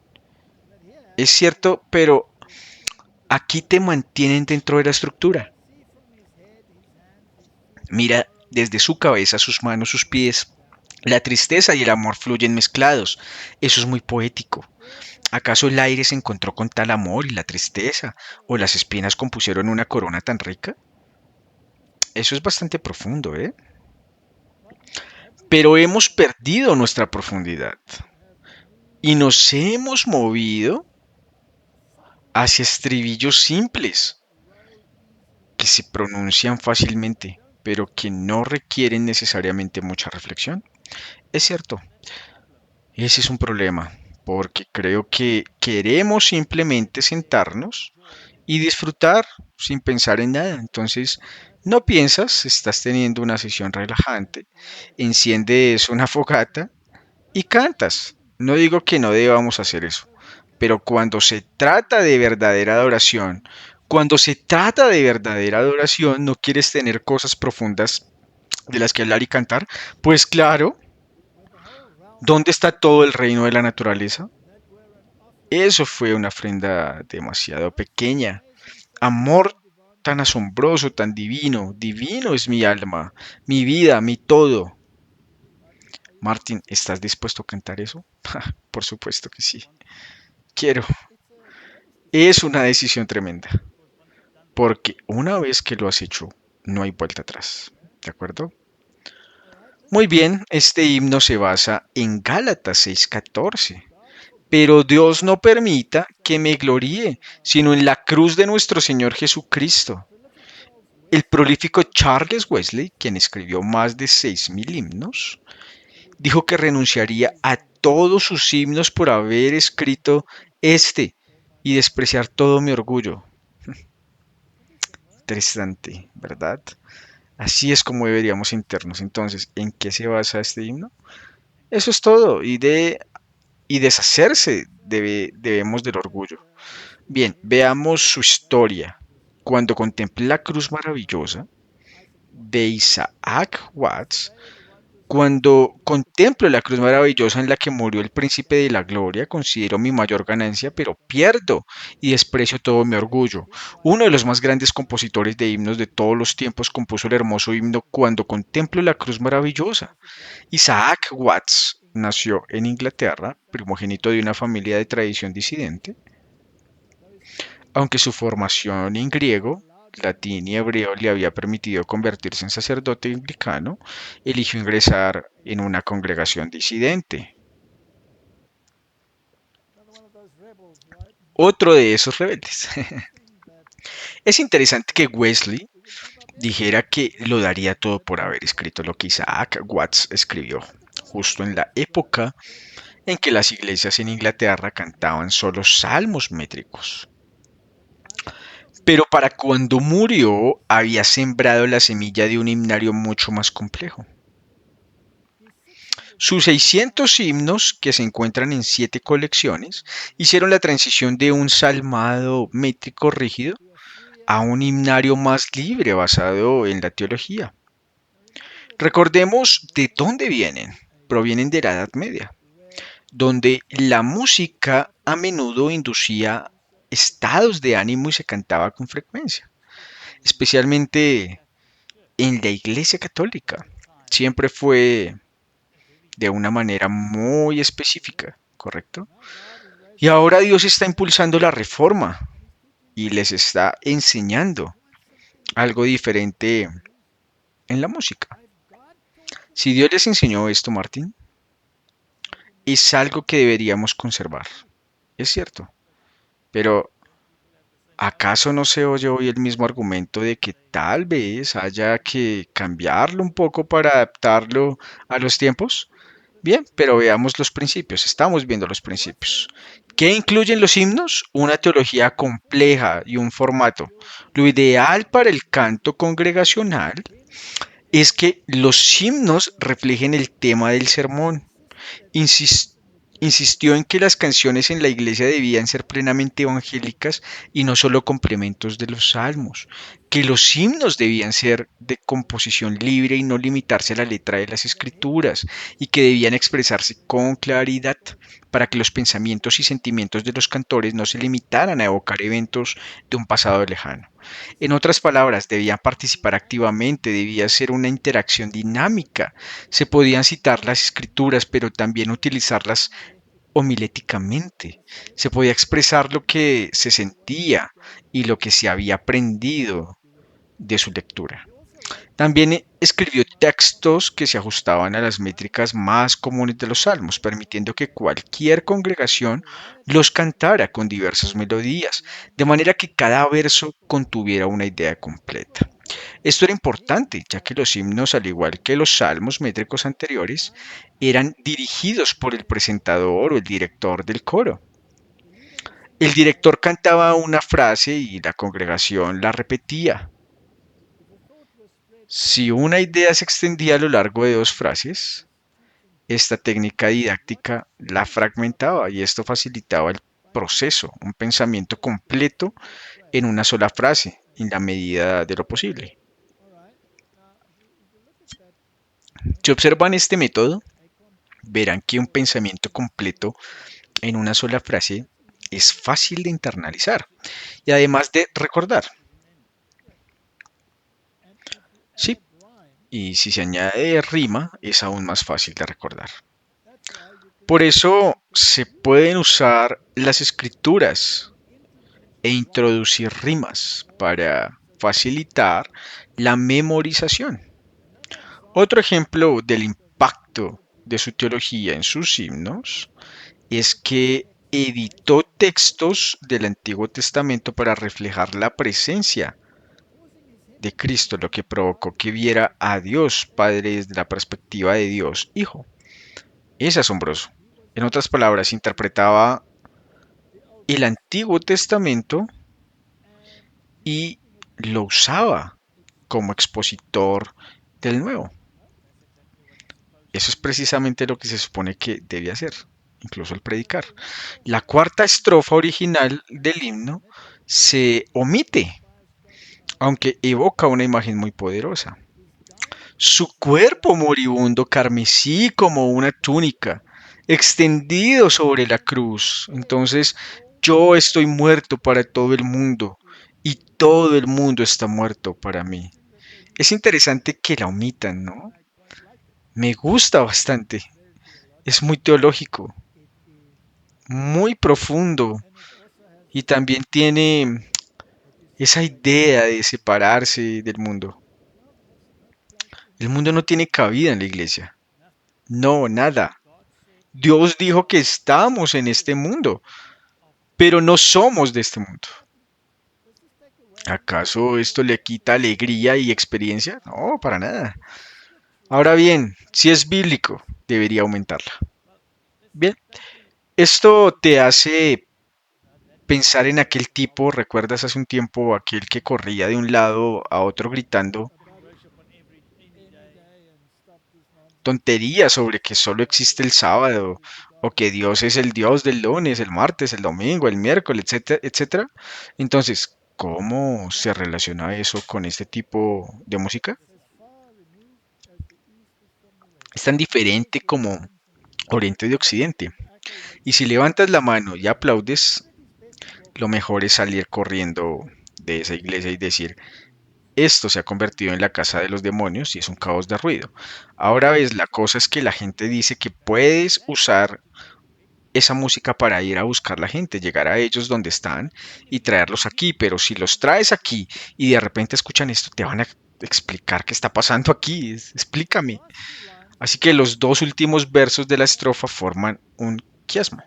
Es cierto, pero aquí te mantienen dentro de la estructura. Mira desde su cabeza, sus manos, sus pies. La tristeza y el amor fluyen mezclados. Eso es muy poético. ¿Acaso el aire se encontró con tal amor y la tristeza? ¿O las espinas compusieron una corona tan rica? Eso es bastante profundo, ¿eh? Pero hemos perdido nuestra profundidad y nos hemos movido hacia estribillos simples que se pronuncian fácilmente, pero que no requieren necesariamente mucha reflexión. Es cierto, ese es un problema, porque creo que queremos simplemente sentarnos y disfrutar sin pensar en nada. Entonces, no piensas, estás teniendo una sesión relajante, enciendes una fogata y cantas. No digo que no debamos hacer eso, pero cuando se trata de verdadera adoración, cuando se trata de verdadera adoración, no quieres tener cosas profundas de las que hablar y cantar, pues claro, ¿dónde está todo el reino de la naturaleza? Eso fue una ofrenda demasiado pequeña. Amor tan asombroso, tan divino. Divino es mi alma, mi vida, mi todo. Martin, ¿estás dispuesto a cantar eso? Por supuesto que sí. Quiero. Es una decisión tremenda, porque una vez que lo has hecho, no hay vuelta atrás. ¿De acuerdo? Muy bien, este himno se basa en Gálatas 6:14. Pero Dios no permita que me gloríe, sino en la cruz de nuestro Señor Jesucristo. El prolífico Charles Wesley, quien escribió más de 6.000 himnos, dijo que renunciaría a todos sus himnos por haber escrito este y despreciar todo mi orgullo. Interesante, ¿verdad? Así es como deberíamos sentirnos. Entonces, ¿en qué se basa este himno? Eso es todo. Y deshacerse debemos del orgullo. Bien, veamos su historia. Cuando contemplé la cruz maravillosa de Isaac Watts, cuando contemplo la cruz maravillosa en la que murió el príncipe de la gloria, considero mi mayor ganancia, pero pierdo y desprecio todo mi orgullo. Uno de los más grandes compositores de himnos de todos los tiempos compuso el hermoso himno Cuando contemplo la cruz maravillosa. Isaac Watts nació en Inglaterra, primogénito de una familia de tradición disidente. Aunque su formación en griego, latín y hebreo le había permitido convertirse en sacerdote anglicano, eligió ingresar en una congregación disidente. Otro de esos rebeldes. Es interesante que Wesley dijera que lo daría todo por haber escrito lo que Isaac Watts escribió, justo en la época en que las iglesias en Inglaterra cantaban solo salmos métricos. Pero para cuando murió había sembrado la semilla de un himnario mucho más complejo. Sus 600 himnos, que se encuentran en 7 colecciones, hicieron la transición de un salmado métrico rígido a un himnario más libre basado en la teología. Recordemos de dónde vienen. Provienen de la Edad Media, donde la música a menudo inducía estados de ánimo y se cantaba con frecuencia, especialmente en la Iglesia Católica. Siempre fue de una manera muy específica, ¿correcto? Y ahora Dios está impulsando la reforma y les está enseñando algo diferente en la música. Si Dios les enseñó esto, Martín, es algo que deberíamos conservar. Es cierto, pero ¿acaso no se oye hoy el mismo argumento de que tal vez haya que cambiarlo un poco para adaptarlo a los tiempos? Bien, pero veamos los principios. Estamos viendo los principios. ¿Qué incluyen los himnos? Una teología compleja y un formato. Lo ideal para el canto congregacional es que los himnos reflejen el tema del sermón. Insis- Insistió en que las canciones en la iglesia debían ser plenamente evangélicas y no solo complementos de los salmos. que los himnos debían ser de composición libre y no limitarse a la letra de las escrituras, y que debían expresarse con claridad para que los pensamientos y sentimientos de los cantores no se limitaran a evocar eventos de un pasado lejano. En otras palabras, debían participar activamente, debía ser una interacción dinámica. Se podían citar las escrituras, pero también utilizarlas homiléticamente. Se podía expresar lo que se sentía y lo que se había aprendido de su lectura. También escribió textos que se ajustaban a las métricas más comunes de los salmos, permitiendo que cualquier congregación los cantara con diversas melodías, de manera que cada verso contuviera una idea completa. Esto era importante, ya que los himnos, al igual que los salmos métricos anteriores, eran dirigidos por el presentador o el director del coro. El director cantaba una frase y la congregación la repetía. Si una idea se extendía a lo largo de dos frases, esta técnica didáctica la fragmentaba y esto facilitaba el proceso, un pensamiento completo en una sola frase, en la medida de lo posible. Si observan este método, verán que un pensamiento completo en una sola frase es fácil de internalizar y además de recordar. Sí, y si se añade rima, es aún más fácil de recordar. Por eso se pueden usar las escrituras e introducir rimas para facilitar la memorización. Otro ejemplo del impacto de su teología en sus himnos es que editó textos del Antiguo Testamento para reflejar la presencia de Cristo, lo que provocó que viera a Dios Padre desde la perspectiva de Dios Hijo. Es asombroso. En otras palabras, interpretaba el Antiguo Testamento y lo usaba como expositor del Nuevo. Eso es precisamente lo que se supone que debe hacer, incluso al predicar. La cuarta estrofa original del himno se omite, aunque evoca una imagen muy poderosa. Su cuerpo moribundo carmesí como una túnica, extendido sobre la cruz. Entonces, yo estoy muerto para todo el mundo y todo el mundo está muerto para mí. Es interesante que la omitan, ¿no? Me gusta bastante. Es muy teológico, muy profundo y también tiene esa idea de separarse del mundo. El mundo no tiene cabida en la iglesia. No, nada. Dios dijo que estamos en este mundo, pero no somos de este mundo. ¿Acaso esto le quita alegría y experiencia? No, para nada. Ahora bien, si es bíblico, debería aumentarla. Bien, esto te hace pensar en aquel tipo, ¿recuerdas hace un tiempo aquel que corría de un lado a otro gritando tonterías sobre que solo existe el sábado o que Dios es el Dios del lunes, el martes, el domingo, el miércoles, etcétera, etcétera? Entonces, ¿cómo se relaciona eso con este tipo de música? Es tan diferente como Oriente de Occidente. Y si levantas la mano y aplaudes, lo mejor es salir corriendo de esa iglesia y decir, esto se ha convertido en la casa de los demonios y es un caos de ruido. Ahora ves, la cosa es que la gente dice que puedes usar esa música para ir a buscar la gente, llegar a ellos donde están y traerlos aquí, pero si los traes aquí y de repente escuchan esto, te van a explicar qué está pasando aquí, explícame. Así que los dos últimos versos de la estrofa forman un quiasmo.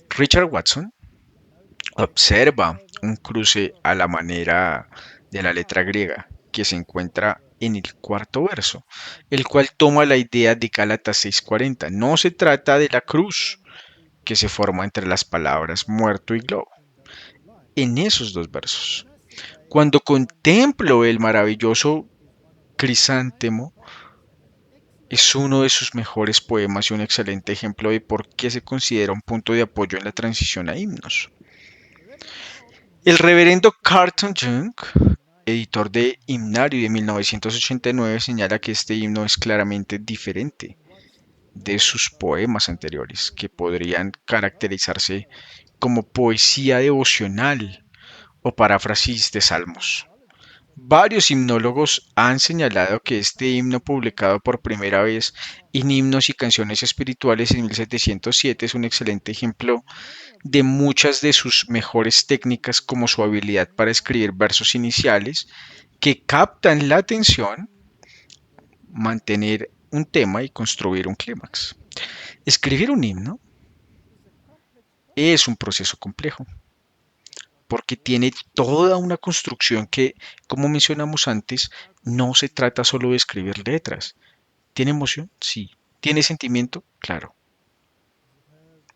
Richard Watson observa un cruce a la manera de la letra griega que se encuentra en el cuarto verso, el cual toma la idea de Gálatas 6:40. No se trata de la cruz que se forma entre las palabras muerto y globo. En esos dos versos, cuando contemplo el maravilloso Crisántemo, es uno de sus mejores poemas y un excelente ejemplo de por qué se considera un punto de apoyo en la transición a himnos. El reverendo Carlton Jung, editor de Himnario de 1989, señala que este himno es claramente diferente de sus poemas anteriores, que podrían caracterizarse como poesía devocional o paráfrasis de salmos. Varios himnólogos han señalado que este himno, publicado por primera vez en Himnos y Canciones Espirituales en 1707, es un excelente ejemplo de muchas de sus mejores técnicas, como su habilidad para escribir versos iniciales que captan la atención, mantener un tema y construir un clímax. Escribir un himno es un proceso complejo porque tiene toda una construcción que, como mencionamos antes, no se trata solo de escribir letras. ¿Tiene emoción? Sí. ¿Tiene sentimiento? Claro.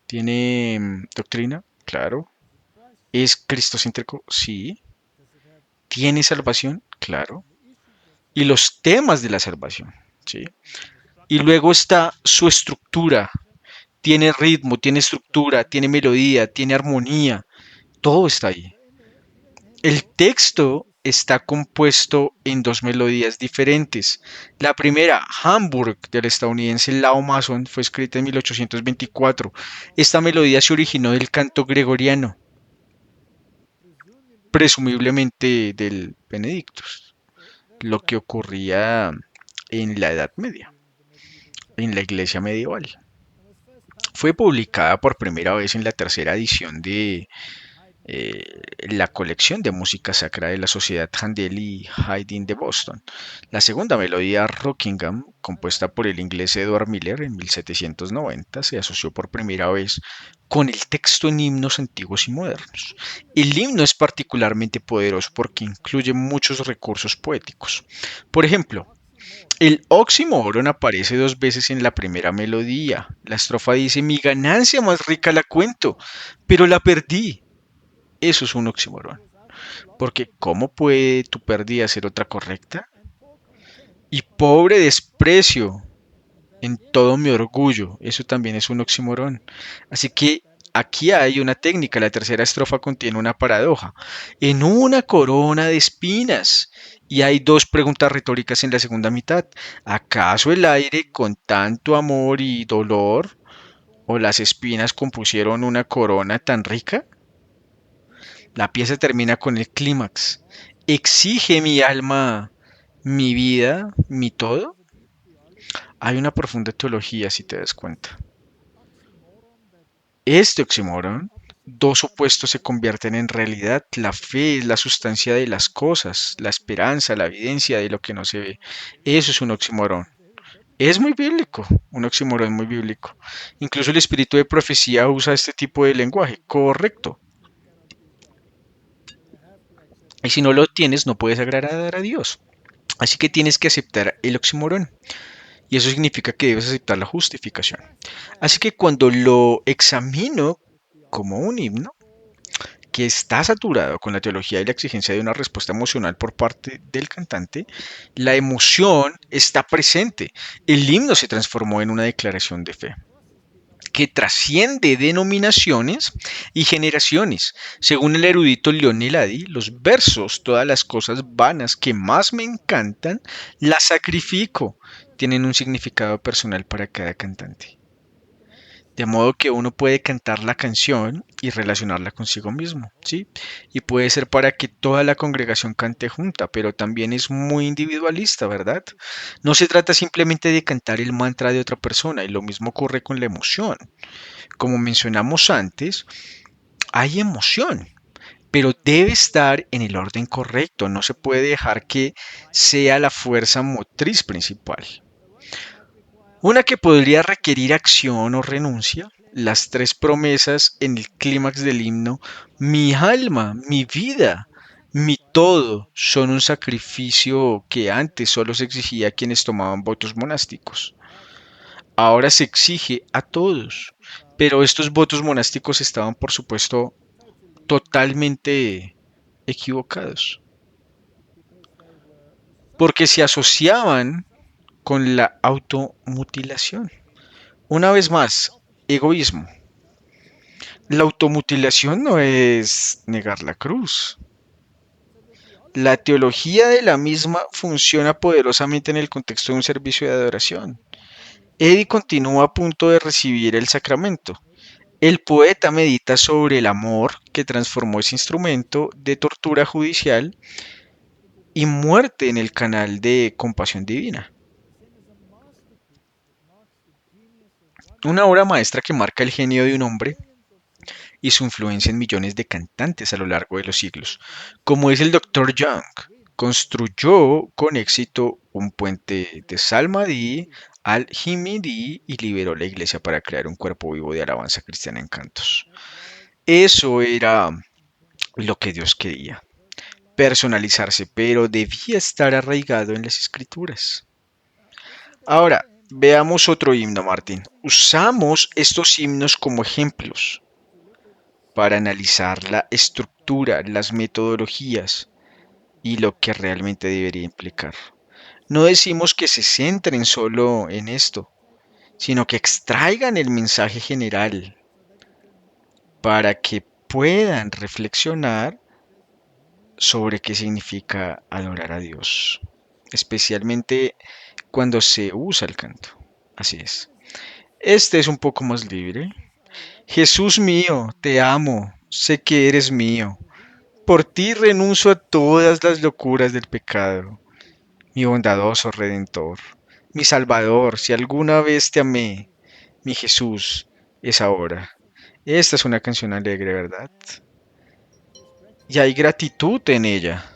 ¿Tiene doctrina? Claro. ¿Es cristocéntrico? Sí. ¿Tiene salvación? Claro. Y los temas de la salvación, ¿sí? Y luego está su estructura. Tiene ritmo, tiene estructura, tiene melodía, tiene armonía. Todo está ahí. El texto está compuesto en dos melodías diferentes. La primera, Hamburg, del estadounidense Lao Mason, fue escrita en 1824. Esta melodía se originó del canto gregoriano, presumiblemente del Benedictus, lo que ocurría en la Edad Media, en la iglesia medieval. Fue publicada por primera vez en la tercera edición de la colección de música sacra de la Sociedad Handel y Haydn de Boston. La segunda melodía, Rockingham, compuesta por el inglés Edward Miller en 1790, se asoció por primera vez con el texto en himnos antiguos y modernos. El himno es particularmente poderoso porque incluye muchos recursos poéticos. Por ejemplo, el oxímoron aparece dos veces en la primera melodía. La estrofa dice: mi ganancia más rica la cuento, pero la perdí. Eso es un oxímoron. Porque ¿cómo puede tu pérdida ser otra correcta? Y pobre desprecio en todo mi orgullo. Eso también es un oxímoron. Así que aquí hay una técnica. La tercera estrofa contiene una paradoja. En una corona de espinas. Y hay dos preguntas retóricas en la segunda mitad. ¿Acaso el aire con tanto amor y dolor o las espinas compusieron una corona tan rica? La pieza termina con el clímax. ¿Exige mi alma mi vida, mi todo? Hay una profunda teología, si te das cuenta. Este oxímoron, dos opuestos se convierten en realidad. La fe es la sustancia de las cosas, la esperanza, la evidencia de lo que no se ve. Eso es un oxímoron. Es muy bíblico, un oxímoron muy bíblico. Incluso el espíritu de profecía usa este tipo de lenguaje. Correcto. Y si no lo tienes, no puedes agradar a Dios. Así que tienes que aceptar el oxímoron. Y eso significa que debes aceptar la justificación. Así que cuando lo examino como un himno que está saturado con la teología y la exigencia de una respuesta emocional por parte del cantante, la emoción está presente. El himno se transformó en una declaración de fe que trasciende denominaciones y generaciones. Según el erudito Leonel Adi, los versos, todas las cosas vanas que más me encantan, las sacrifico. Tienen un significado personal para cada cantante. De modo que uno puede cantar la canción y relacionarla consigo mismo, ¿sí? Y puede ser para que toda la congregación cante junta, pero también es muy individualista, ¿verdad? No se trata simplemente de cantar el mantra de otra persona, y lo mismo ocurre con la emoción. Como mencionamos antes, hay emoción, pero debe estar en el orden correcto. No se puede dejar que sea la fuerza motriz principal. Una que podría requerir acción o renuncia. Las tres promesas en el clímax del himno: mi alma, mi vida, mi todo, son un sacrificio que antes solo se exigía a quienes tomaban votos monásticos. Ahora se exige a todos. Pero estos votos monásticos estaban, por supuesto, totalmente equivocados, porque se asociaban con la automutilación. Una vez más, egoísmo. La automutilación no es negar la cruz. La teología de la misma funciona poderosamente en el contexto de un servicio de adoración. Eddie continúa a punto de recibir el sacramento. El poeta medita sobre el amor que transformó ese instrumento de tortura judicial y muerte en el canal de compasión divina. Una obra maestra que marca el genio de un hombre y su influencia en millones de cantantes a lo largo de los siglos. Como es el Dr. Young, construyó con éxito un puente de Salmadí al Jimidí y liberó la iglesia para crear un cuerpo vivo de alabanza cristiana en cantos. Eso era lo que Dios quería, personalizarse, pero debía estar arraigado en las escrituras. Ahora, veamos otro himno, Martín. Usamos estos himnos como ejemplos para analizar la estructura, las metodologías y lo que realmente debería implicar. No decimos que se centren solo en esto, sino que extraigan el mensaje general para que puedan reflexionar sobre qué significa adorar a Dios, especialmente cuando se usa el canto. Así es. Este es un poco más libre. Jesús mío, te amo, sé que eres mío. Por ti renuncio a todas las locuras del pecado. Mi bondadoso Redentor, mi Salvador, si alguna vez te amé, mi Jesús, es ahora. Esta es una canción alegre, ¿verdad? Y hay gratitud en ella.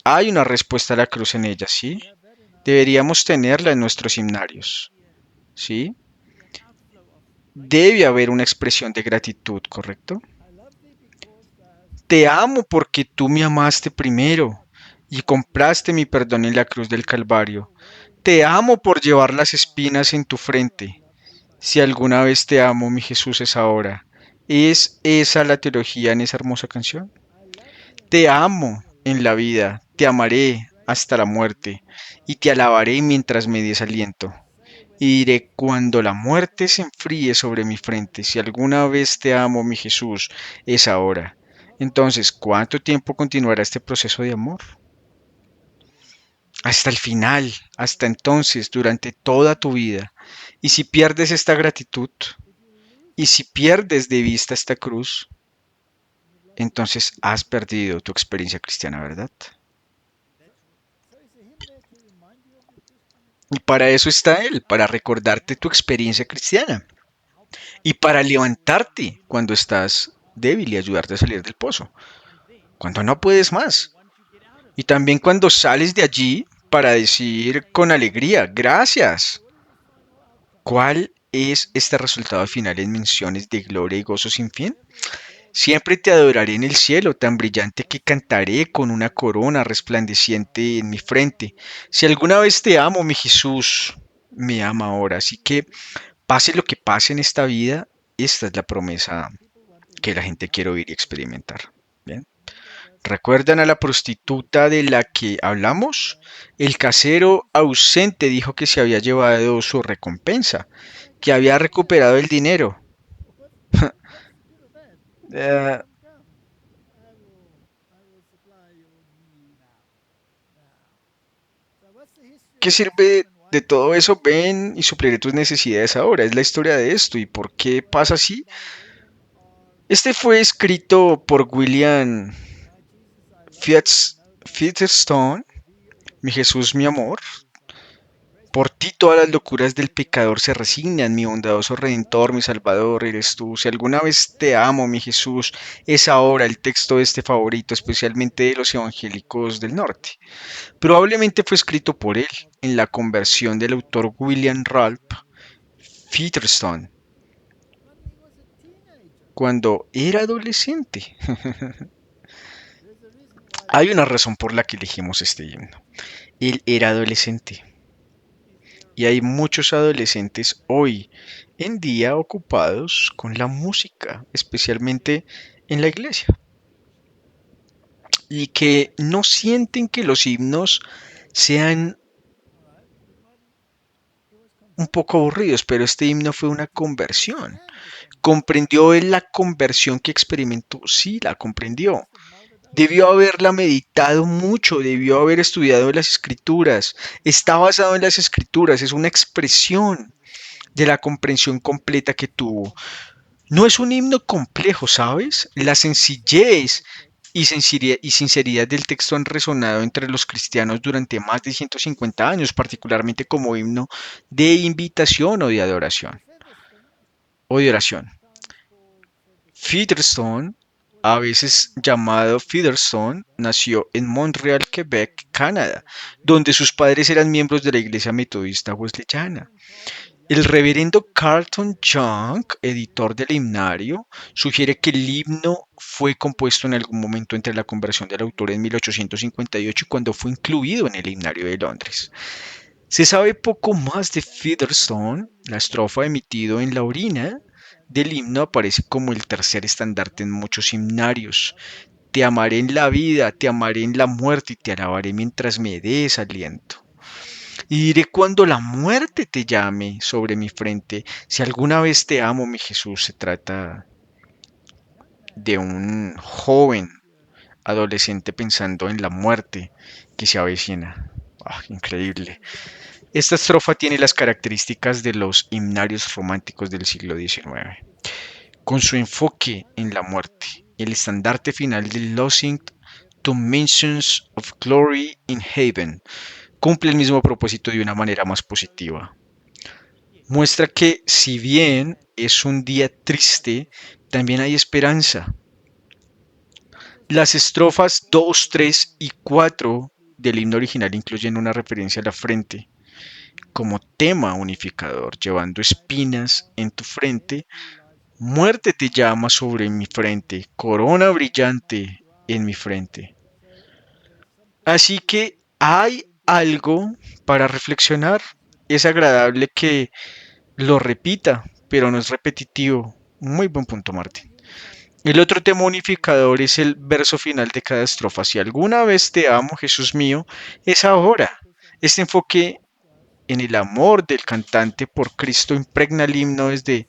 Hay una respuesta a la cruz en ella, ¿sí? Deberíamos tenerla en nuestros himnarios, ¿sí? Debe haber una expresión de gratitud, ¿correcto? Te amo porque tú me amaste primero y compraste mi perdón en la cruz del Calvario. Te amo por llevar las espinas en tu frente. Si alguna vez te amo, mi Jesús, es ahora. ¿Es esa la teología en esa hermosa canción? Te amo en la vida, te amaré hasta la muerte, y te alabaré mientras me des aliento. Y diré, cuando la muerte se enfríe sobre mi frente, si alguna vez te amo, mi Jesús, es ahora. Entonces, ¿cuánto tiempo continuará este proceso de amor? Hasta el final, hasta entonces, durante toda tu vida. Y si pierdes esta gratitud, y si pierdes de vista esta cruz, entonces has perdido tu experiencia cristiana, ¿verdad? Y para eso está Él, para recordarte tu experiencia cristiana y para levantarte cuando estás débil y ayudarte a salir del pozo, cuando no puedes más. Y también cuando sales de allí para decir con alegría, gracias. ¿Cuál es este resultado final en menciones de gloria y gozo sin fin? Siempre te adoraré en el cielo, tan brillante que cantaré con una corona resplandeciente en mi frente. Si alguna vez te amo, mi Jesús, me ama ahora. Así que pase lo que pase en esta vida, esta es la promesa que la gente quiere oír y experimentar. ¿Bien? ¿Recuerdan a la prostituta de la que hablamos? El casero ausente dijo que se había llevado su recompensa, que había recuperado el dinero. Eh, ¿Qué sirve de todo eso? Ven y supliré tus necesidades ahora. Es la historia de esto. ¿Y por qué pasa así? Este fue escrito por William Featherstone, mi Jesús, mi amor. Por ti todas las locuras del pecador se resignan, mi bondadoso Redentor, mi Salvador, eres tú. Si alguna vez te amo, mi Jesús, es ahora el texto de este favorito, especialmente de los evangélicos del norte. Probablemente fue escrito por él, en la conversión del autor William Ralph Featherstone, cuando era adolescente. Hay una razón por la que elegimos este himno. Él era adolescente. Y hay muchos adolescentes hoy en día ocupados con la música, especialmente en la iglesia, y que no sienten que los himnos sean un poco aburridos, pero este himno fue una conversión. ¿Comprendió él la conversión que experimentó? Sí, la comprendió. Debió haberla meditado mucho, debió haber estudiado las escrituras. Está basado en las escrituras, es una expresión de la comprensión completa que tuvo. No es un himno complejo, ¿sabes? La sencillez y sinceridad del texto han resonado entre los cristianos durante más de 150 años, particularmente como himno de invitación o de adoración o de oración. Featherstone, a veces llamado Featherstone, nació en Montreal, Quebec, Canadá, donde sus padres eran miembros de la Iglesia Metodista Wesleyana. El reverendo Carlton Young, editor del himnario, sugiere que el himno fue compuesto en algún momento entre la conversión del autor en 1858 y cuando fue incluido en el himnario de Londres. Se sabe poco más de Featherstone. La estrofa emitido en la orina del himno aparece como el tercer estandarte en muchos himnarios. Te amaré en la vida, te amaré en la muerte y te alabaré mientras me des aliento. Y diré cuando la muerte te llame sobre mi frente, si alguna vez te amo, mi Jesús. Se trata de un joven adolescente pensando en la muerte que se avecina. Ah, increíble. Esta estrofa tiene las características de los himnarios románticos del siglo XIX, con su enfoque en la muerte. El estandarte final de Losing to Mentions of Glory in Heaven cumple el mismo propósito de una manera más positiva. Muestra que si bien es un día triste, también hay esperanza. Las estrofas 2, 3 y 4 del himno original incluyen una referencia a la frente como tema unificador, llevando espinas en tu frente. Muerte te llama sobre mi frente, corona brillante en mi frente. Así que hay algo para reflexionar. Es agradable que lo repita, pero no es repetitivo. Muy buen punto, Martín. El otro tema unificador es el verso final de cada estrofa. Si alguna vez te amo, Jesús mío, es ahora. Este enfoque en el amor del cantante por Cristo impregna el himno desde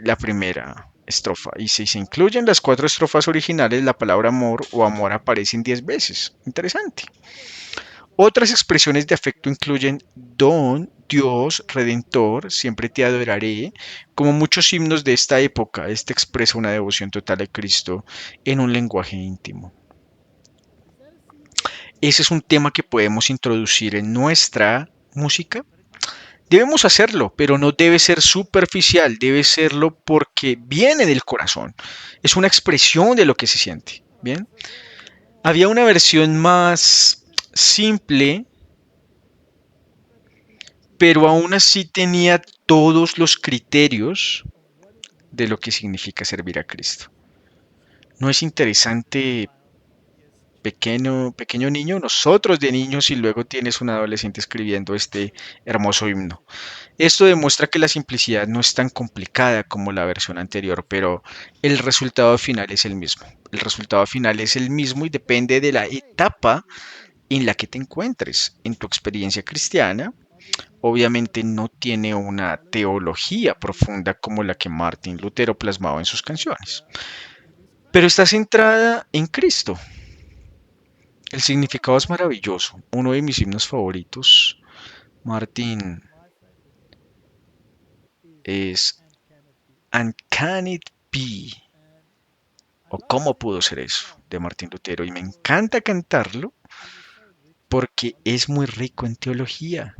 la primera estrofa. Y si se incluyen las cuatro estrofas originales, la palabra amor o amor aparecen 10 veces. Interesante. Otras expresiones de afecto incluyen don, Dios, Redentor, siempre te adoraré. Como muchos himnos de esta época, este expresa una devoción total a Cristo en un lenguaje íntimo. Ese es un tema que podemos introducir en nuestra música. Debemos hacerlo, pero no debe ser superficial, debe serlo porque viene del corazón. Es una expresión de lo que se siente. Bien. Había una versión más simple, pero aún así tenía todos los criterios de lo que significa servir a Cristo. ¿No es interesante, pequeño niño, nosotros de niños y luego tienes un adolescente escribiendo este hermoso himno? Esto demuestra que la simplicidad no es tan complicada como la versión anterior, pero el resultado final es el mismo. El resultado final es el mismo y depende de la etapa en la que te encuentres en tu experiencia cristiana. Obviamente no tiene una teología profunda como la que Martín Lutero plasmaba en sus canciones, pero está centrada en Cristo. El significado es maravilloso. Uno de mis himnos favoritos, Martín, es And Can It Be? O ¿Cómo pudo ser eso? De Martín Lutero. Y me encanta cantarlo porque es muy rico en teología.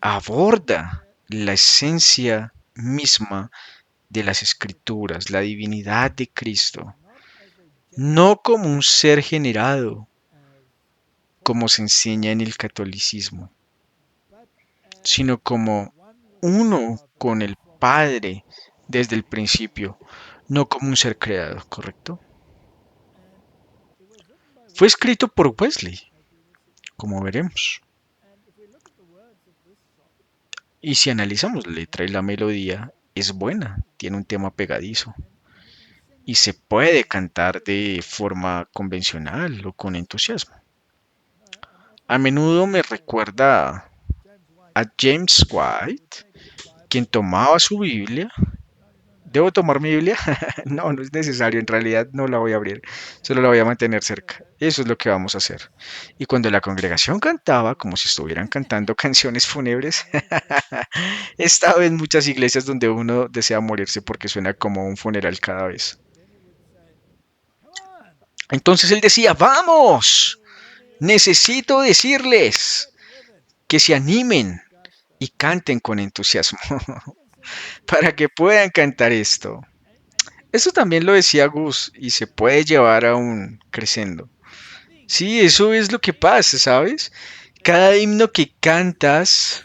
Aborda la esencia misma de las escrituras, la divinidad de Cristo, no como un ser generado, como se enseña en el catolicismo, sino como uno con el Padre desde el principio, no como un ser creado, ¿correcto? Fue escrito por Wesley, como veremos. Y si analizamos la letra y la melodía, es buena, tiene un tema pegadizo y se puede cantar de forma convencional o con entusiasmo. A menudo me recuerda a James White, quien tomaba su Biblia. ¿Debo tomar mi Biblia? No, no es necesario, en realidad no la voy a abrir, solo la voy a mantener cerca. Eso es lo que vamos a hacer. Y cuando la congregación cantaba, como si estuvieran cantando canciones fúnebres, he estado en muchas iglesias donde uno desea morirse porque suena como un funeral cada vez. Entonces él decía, vamos, necesito decirles que se animen y canten con entusiasmo para que puedan cantar esto. Eso también lo decía Gus y se puede llevar a un crescendo. Sí, eso es lo que pasa, ¿sabes? Cada himno que cantas,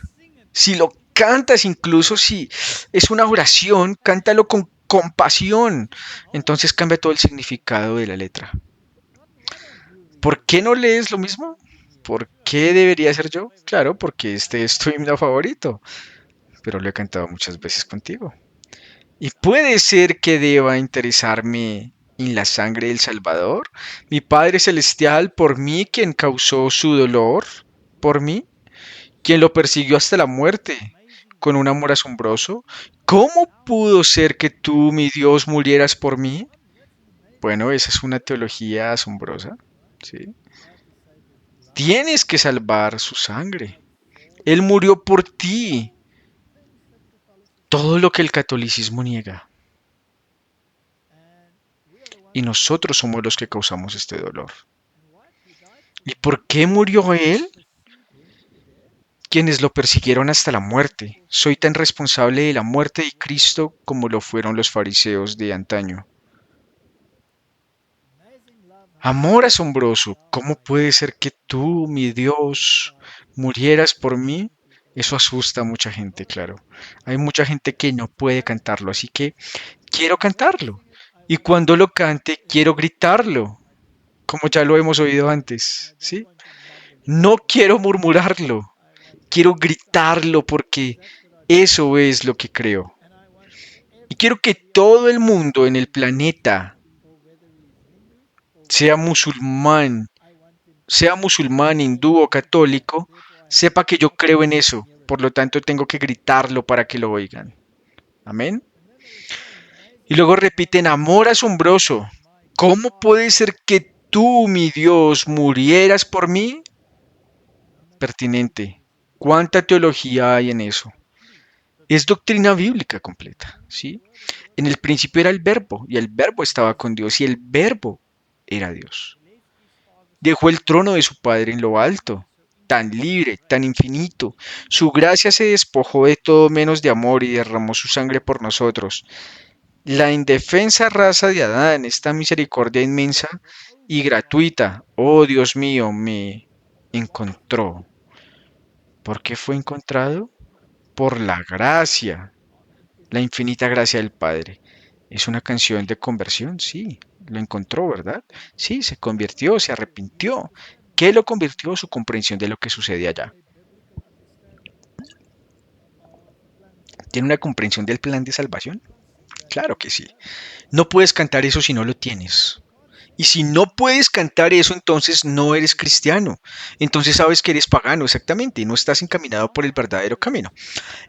si lo cantas incluso si es una oración, cántalo con compasión. Entonces cambia todo el significado de la letra. ¿Por qué no lees lo mismo? ¿Por qué debería ser yo? Claro, porque este es tu himno favorito, pero lo he cantado muchas veces contigo. Y puede ser que deba interesarme en la sangre del Salvador, mi Padre Celestial, por mí, quien causó su dolor, por mí, quien lo persiguió hasta la muerte, con un amor asombroso. ¿Cómo pudo ser que tú, mi Dios, murieras por mí? Bueno, esa es una teología asombrosa, ¿sí? Tienes que salvar su sangre. Él murió por ti. Todo lo que el catolicismo niega. Y nosotros somos los que causamos este dolor. ¿Y por qué murió él? Quienes lo persiguieron hasta la muerte. Soy tan responsable de la muerte de Cristo como lo fueron los fariseos de antaño. Amor asombroso, ¿cómo puede ser que tú, mi Dios, murieras por mí? Eso asusta a mucha gente, claro. Hay mucha gente que no puede cantarlo, así que quiero cantarlo. Y cuando lo cante, quiero gritarlo, como ya lo hemos oído antes, ¿sí? No quiero murmurarlo, quiero gritarlo porque eso es lo que creo. Y quiero que todo el mundo en el planeta, sea musulmán, sea musulmán, hindú o católico, sepa que yo creo en eso. Por lo tanto, tengo que gritarlo para que lo oigan. Amén. Y luego repiten, amor asombroso. ¿Cómo puede ser que tú, mi Dios, murieras por mí? Pertinente. ¿Cuánta teología hay en eso? Es doctrina bíblica completa, ¿sí? En el principio era el verbo, y el verbo estaba con Dios, y el verbo era Dios. Dejó el trono de su Padre en lo alto, tan libre, tan infinito. Su gracia se despojó de todo menos de amor y derramó su sangre por nosotros. La indefensa raza de Adán, esta misericordia inmensa y gratuita, oh Dios mío, me encontró. ¿Por qué fue encontrado? Por la gracia, la infinita gracia del Padre. ¿Es una canción de conversión? Sí, lo encontró, ¿verdad? Sí, se convirtió, se arrepintió. ¿Qué lo convirtió? Su comprensión de lo que sucede allá. ¿Tiene una comprensión del plan de salvación? Claro que sí. No puedes cantar eso si no lo tienes. Y si no puedes cantar eso, entonces no eres cristiano. Entonces sabes que eres pagano, exactamente, y no estás encaminado por el verdadero camino.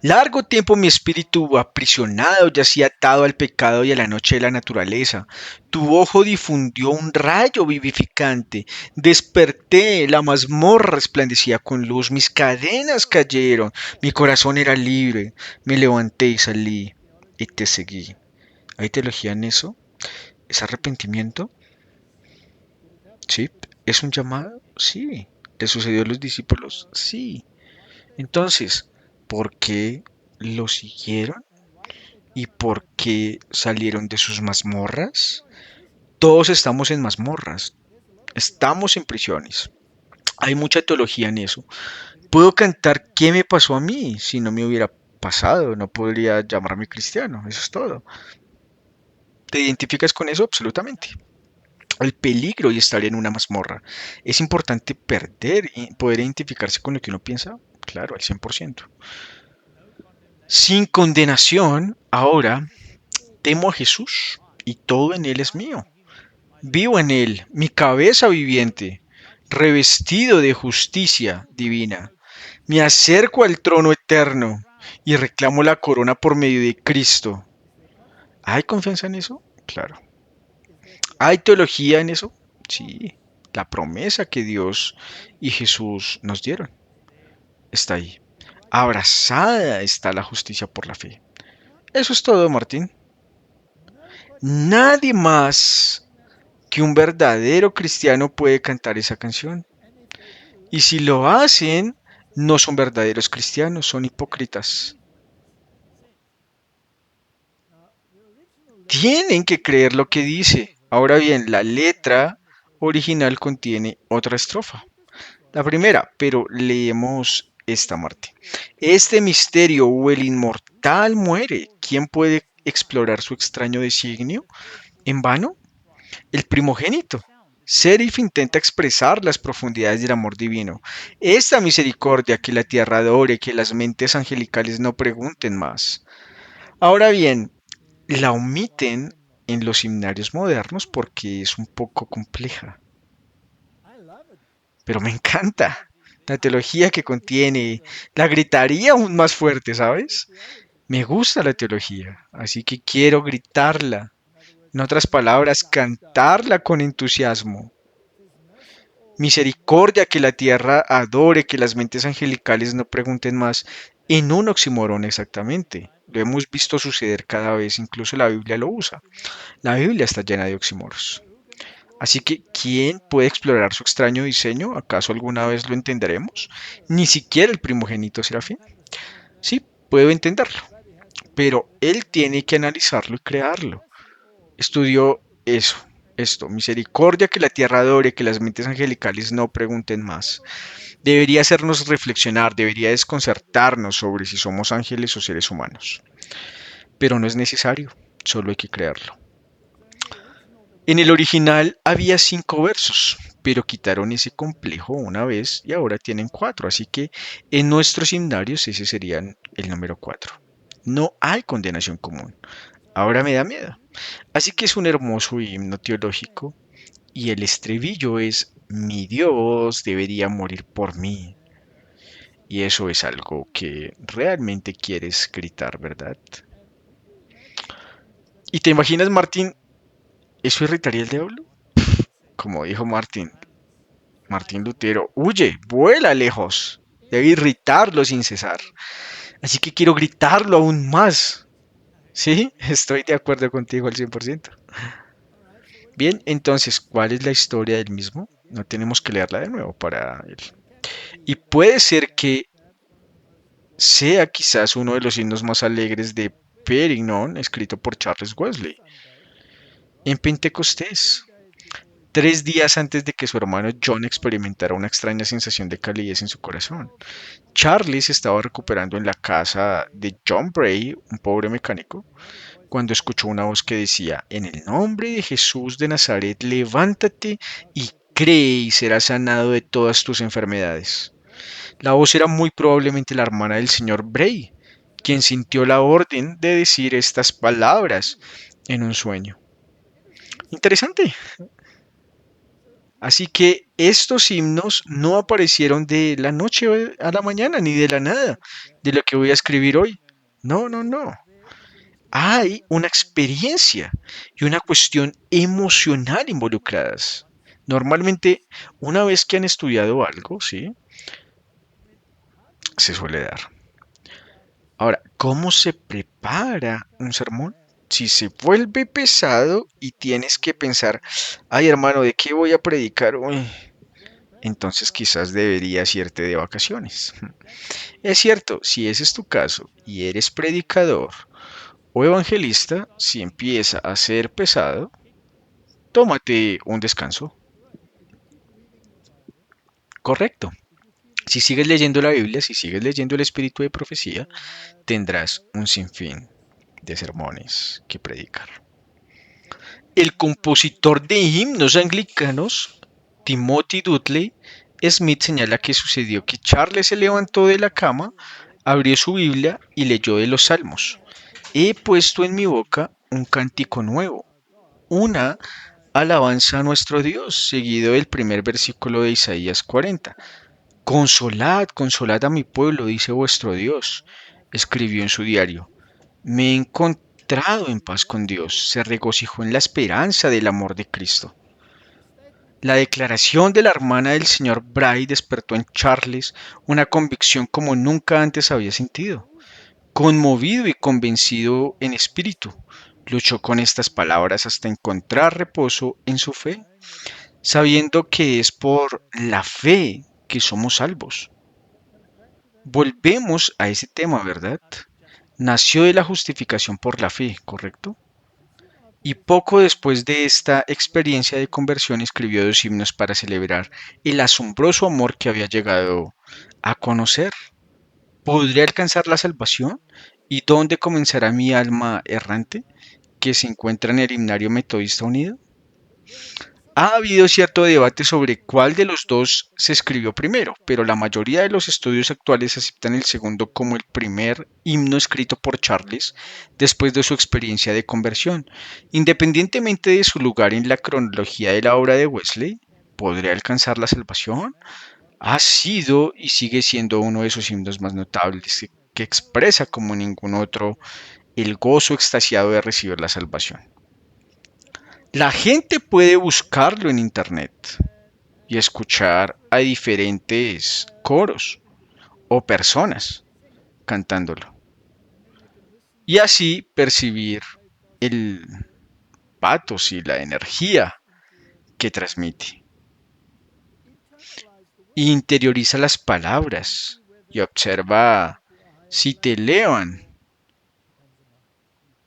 Largo tiempo mi espíritu aprisionado yacía atado al pecado y a la noche de la naturaleza. Tu ojo difundió un rayo vivificante. Desperté, la mazmorra resplandecía con luz, mis cadenas cayeron, mi corazón era libre. Me levanté y salí y te seguí. ¿Hay teología en eso? ¿Es arrepentimiento? Sí. ¿Es un llamado? Sí. ¿Le sucedió a los discípulos? Sí. Entonces, ¿por qué lo siguieron? ¿Y por qué salieron de sus mazmorras? Todos estamos en mazmorras, estamos en prisiones. Hay mucha teología en eso. Puedo cantar qué me pasó a mí si no me hubiera pasado, no podría llamarme cristiano, eso es todo. ¿Te identificas con eso? Absolutamente. El peligro y estar en una mazmorra. ¿Es importante perder y poder identificarse con lo que uno piensa? Claro, al 100%. Sin condenación, ahora temo a Jesús y todo en Él es mío. Vivo en Él, mi cabeza viviente, revestido de justicia divina. Me acerco al trono eterno y reclamo la corona por medio de Cristo. ¿Hay confianza en eso? Claro. ¿Hay teología en eso? Sí. La promesa que Dios y Jesús nos dieron está ahí. Abrazada está la justicia por la fe. Eso es todo, Martín. Nadie más que un verdadero cristiano puede cantar esa canción. Y si lo hacen, no son verdaderos cristianos, son hipócritas. Tienen que creer lo que dice. Ahora bien, la letra original contiene otra estrofa. La primera, pero leemos esta parte. Este misterio o el inmortal muere. ¿Quién puede explorar su extraño designio? ¿En vano? El primogénito. Serif intenta expresar las profundidades del amor divino. Esta misericordia que la tierra adore, que las mentes angelicales no pregunten más. Ahora bien, la omiten en los himnarios modernos porque es un poco compleja, pero me encanta. La teología que contiene, la gritaría aún más fuerte, ¿sabes? Me gusta la teología, así que quiero gritarla. En otras palabras, cantarla con entusiasmo. Misericordia que la tierra adore, que las mentes angelicales no pregunten más. En un oxímoron exactamente. Lo hemos visto suceder cada vez, incluso la Biblia lo usa. La Biblia está llena de oxímoros. Así que, ¿quién puede explorar su extraño diseño? ¿Acaso alguna vez lo entenderemos? Ni siquiera el primogénito Serafín. Sí, puedo entenderlo, pero él tiene que analizarlo y crearlo. Estudió eso, esto, misericordia que la tierra adore, que las mentes angelicales no pregunten más. Debería hacernos reflexionar, debería desconcertarnos sobre si somos ángeles o seres humanos. Pero no es necesario, solo hay que creerlo. En el original había 5 versos, pero quitaron ese complejo una vez y ahora tienen 4, así que en nuestros himnarios ese sería el número 4. No hay condenación común. Ahora me da miedo. Así que es un hermoso himno teológico y el estribillo es mi Dios debería morir por mí. Y eso es algo que realmente quieres gritar, ¿verdad? ¿Y te imaginas, Martín, eso irritaría al diablo? Como dijo Martín Lutero, huye, vuela lejos. Debe irritarlo sin cesar. Así que quiero gritarlo aún más. Sí, estoy de acuerdo contigo al 100%. Bien, entonces, ¿cuál es la historia del mismo? No tenemos que leerla de nuevo para él. Y puede ser que sea quizás uno de los himnos más alegres de Perignon, escrito por Charles Wesley. En Pentecostés, 3 días antes de que su hermano John experimentara una extraña sensación de calidez en su corazón. Charlie se estaba recuperando en la casa de John Bray, un pobre mecánico, cuando escuchó una voz que decía, en el nombre de Jesús de Nazaret, levántate y cree y serás sanado de todas tus enfermedades. La voz era muy probablemente la hermana del señor Bray, quien sintió la orden de decir estas palabras en un sueño. Interesante. Así que estos himnos no aparecieron de la noche a la mañana, ni de la nada, de lo que voy a escribir hoy. No, no, no. Hay una experiencia y una cuestión emocional involucradas. Normalmente, una vez que han estudiado algo, ¿sí? Se suele dar. Ahora, ¿cómo se prepara un sermón? Si se vuelve pesado y tienes que pensar, ay hermano, ¿de qué voy a predicar hoy? Entonces quizás deberías irte de vacaciones. Es cierto, si ese es tu caso y eres predicador o evangelista, si empieza a ser pesado, tómate un descanso. Correcto. Si sigues leyendo la Biblia, si sigues leyendo el espíritu de profecía, tendrás un sinfín de sermones que predicar. El compositor de himnos anglicanos, Timothy Dudley Smith, señala que sucedió que Charles se levantó de la cama, abrió su Biblia y leyó de los Salmos. He puesto en mi boca un cántico nuevo, una alabanza a nuestro Dios, seguido del primer versículo de Isaías 40. Consolad, consolad a mi pueblo, dice vuestro Dios, escribió en su diario. Me he encontrado en paz con Dios, se regocijó en la esperanza del amor de Cristo. La declaración de la hermana del señor Bray despertó en Charles una convicción como nunca antes había sentido. Conmovido y convencido en espíritu, luchó con estas palabras hasta encontrar reposo en su fe, sabiendo que es por la fe que somos salvos. Volvemos a ese tema, ¿verdad? Nació de la justificación por la fe, ¿correcto? Y poco después de esta experiencia de conversión escribió dos himnos para celebrar el asombroso amor que había llegado a conocer. ¿Podría alcanzar la salvación? ¿Y dónde comenzará mi alma errante que se encuentra en el Himnario Metodista Unido? Ha habido cierto debate sobre cuál de los dos se escribió primero, pero la mayoría de los estudios actuales aceptan el segundo como el primer himno escrito por Charles después de su experiencia de conversión. Independientemente de su lugar en la cronología de la obra de Wesley, ¿podría alcanzar la salvación? Ha sido y sigue siendo uno de sus himnos más notables, que expresa como ningún otro el gozo extasiado de recibir la salvación. La gente puede buscarlo en internet y escuchar a diferentes coros o personas cantándolo y así percibir el patos y la energía que transmite. Interioriza las palabras y observa si te elevan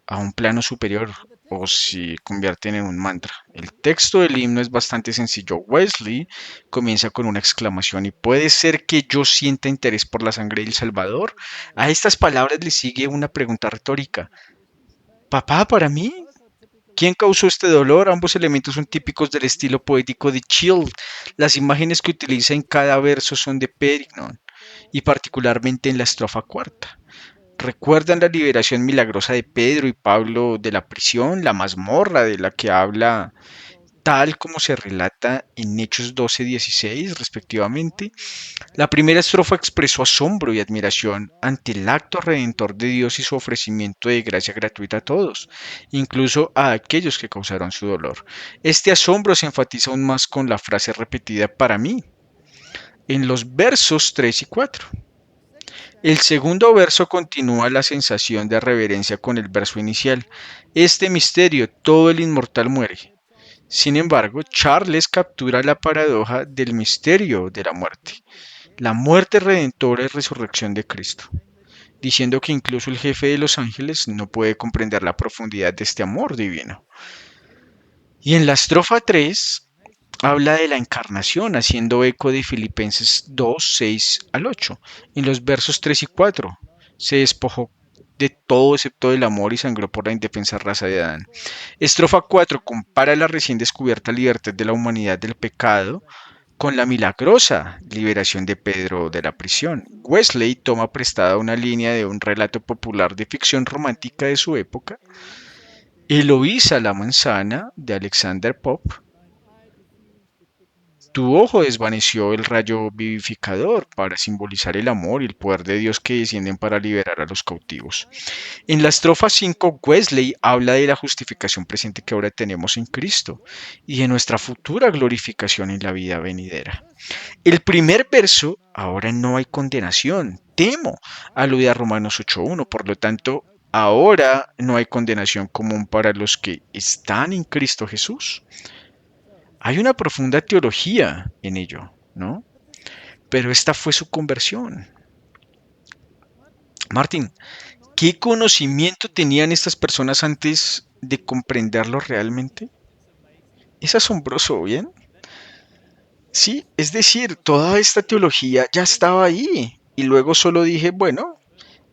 a un plano superior o si convierten en un mantra. El texto del himno es bastante sencillo. Wesley comienza con una exclamación y puede ser que yo sienta interés por la sangre del Salvador. A estas palabras le sigue una pregunta retórica. ¿Papá para mí? ¿Quién causó este dolor? Ambos elementos son típicos del estilo poético de Child. Las imágenes que utiliza en cada verso son de Perignon y particularmente en la estrofa cuarta. ¿Recuerdan la liberación milagrosa de Pedro y Pablo de la prisión, la mazmorra de la que habla tal como se relata en Hechos 12:16 respectivamente? La primera estrofa expresó asombro y admiración ante el acto redentor de Dios y su ofrecimiento de gracia gratuita a todos, incluso a aquellos que causaron su dolor. Este asombro se enfatiza aún más con la frase repetida para mí en los versos 3 y 4. El segundo verso continúa la sensación de reverencia con el verso inicial. Este misterio, todo el inmortal muere. Sin embargo, Charles captura la paradoja del misterio de la muerte redentora y resurrección de Cristo, diciendo que incluso el jefe de los ángeles no puede comprender la profundidad de este amor divino. Y en la estrofa 3 habla de la encarnación, haciendo eco de Filipenses 2, 6 al 8. En los versos 3 y 4 se despojó de todo excepto del amor y sangró por la indefensa raza de Adán. Estrofa 4 compara la recién descubierta libertad de la humanidad del pecado con la milagrosa liberación de Pedro de la prisión. Wesley toma prestada una línea de un relato popular de ficción romántica de su época, Eloísa la manzana de Alexander Pope. Tu ojo desvaneció el rayo vivificador para simbolizar el amor y el poder de Dios que descienden para liberar a los cautivos. En la estrofa 5, Wesley habla de la justificación presente que ahora tenemos en Cristo y de nuestra futura glorificación en la vida venidera. El primer verso, ahora no hay condenación, temo, alude a Romanos 8.1, por lo tanto, ahora no hay condenación común para los que están en Cristo Jesús. Hay una profunda teología en ello, ¿no? Pero esta fue su conversión. Martín, ¿qué conocimiento tenían estas personas antes de comprenderlo realmente? Es asombroso, ¿bien? Sí, es decir, toda esta teología ya estaba ahí. Y luego solo dije, bueno,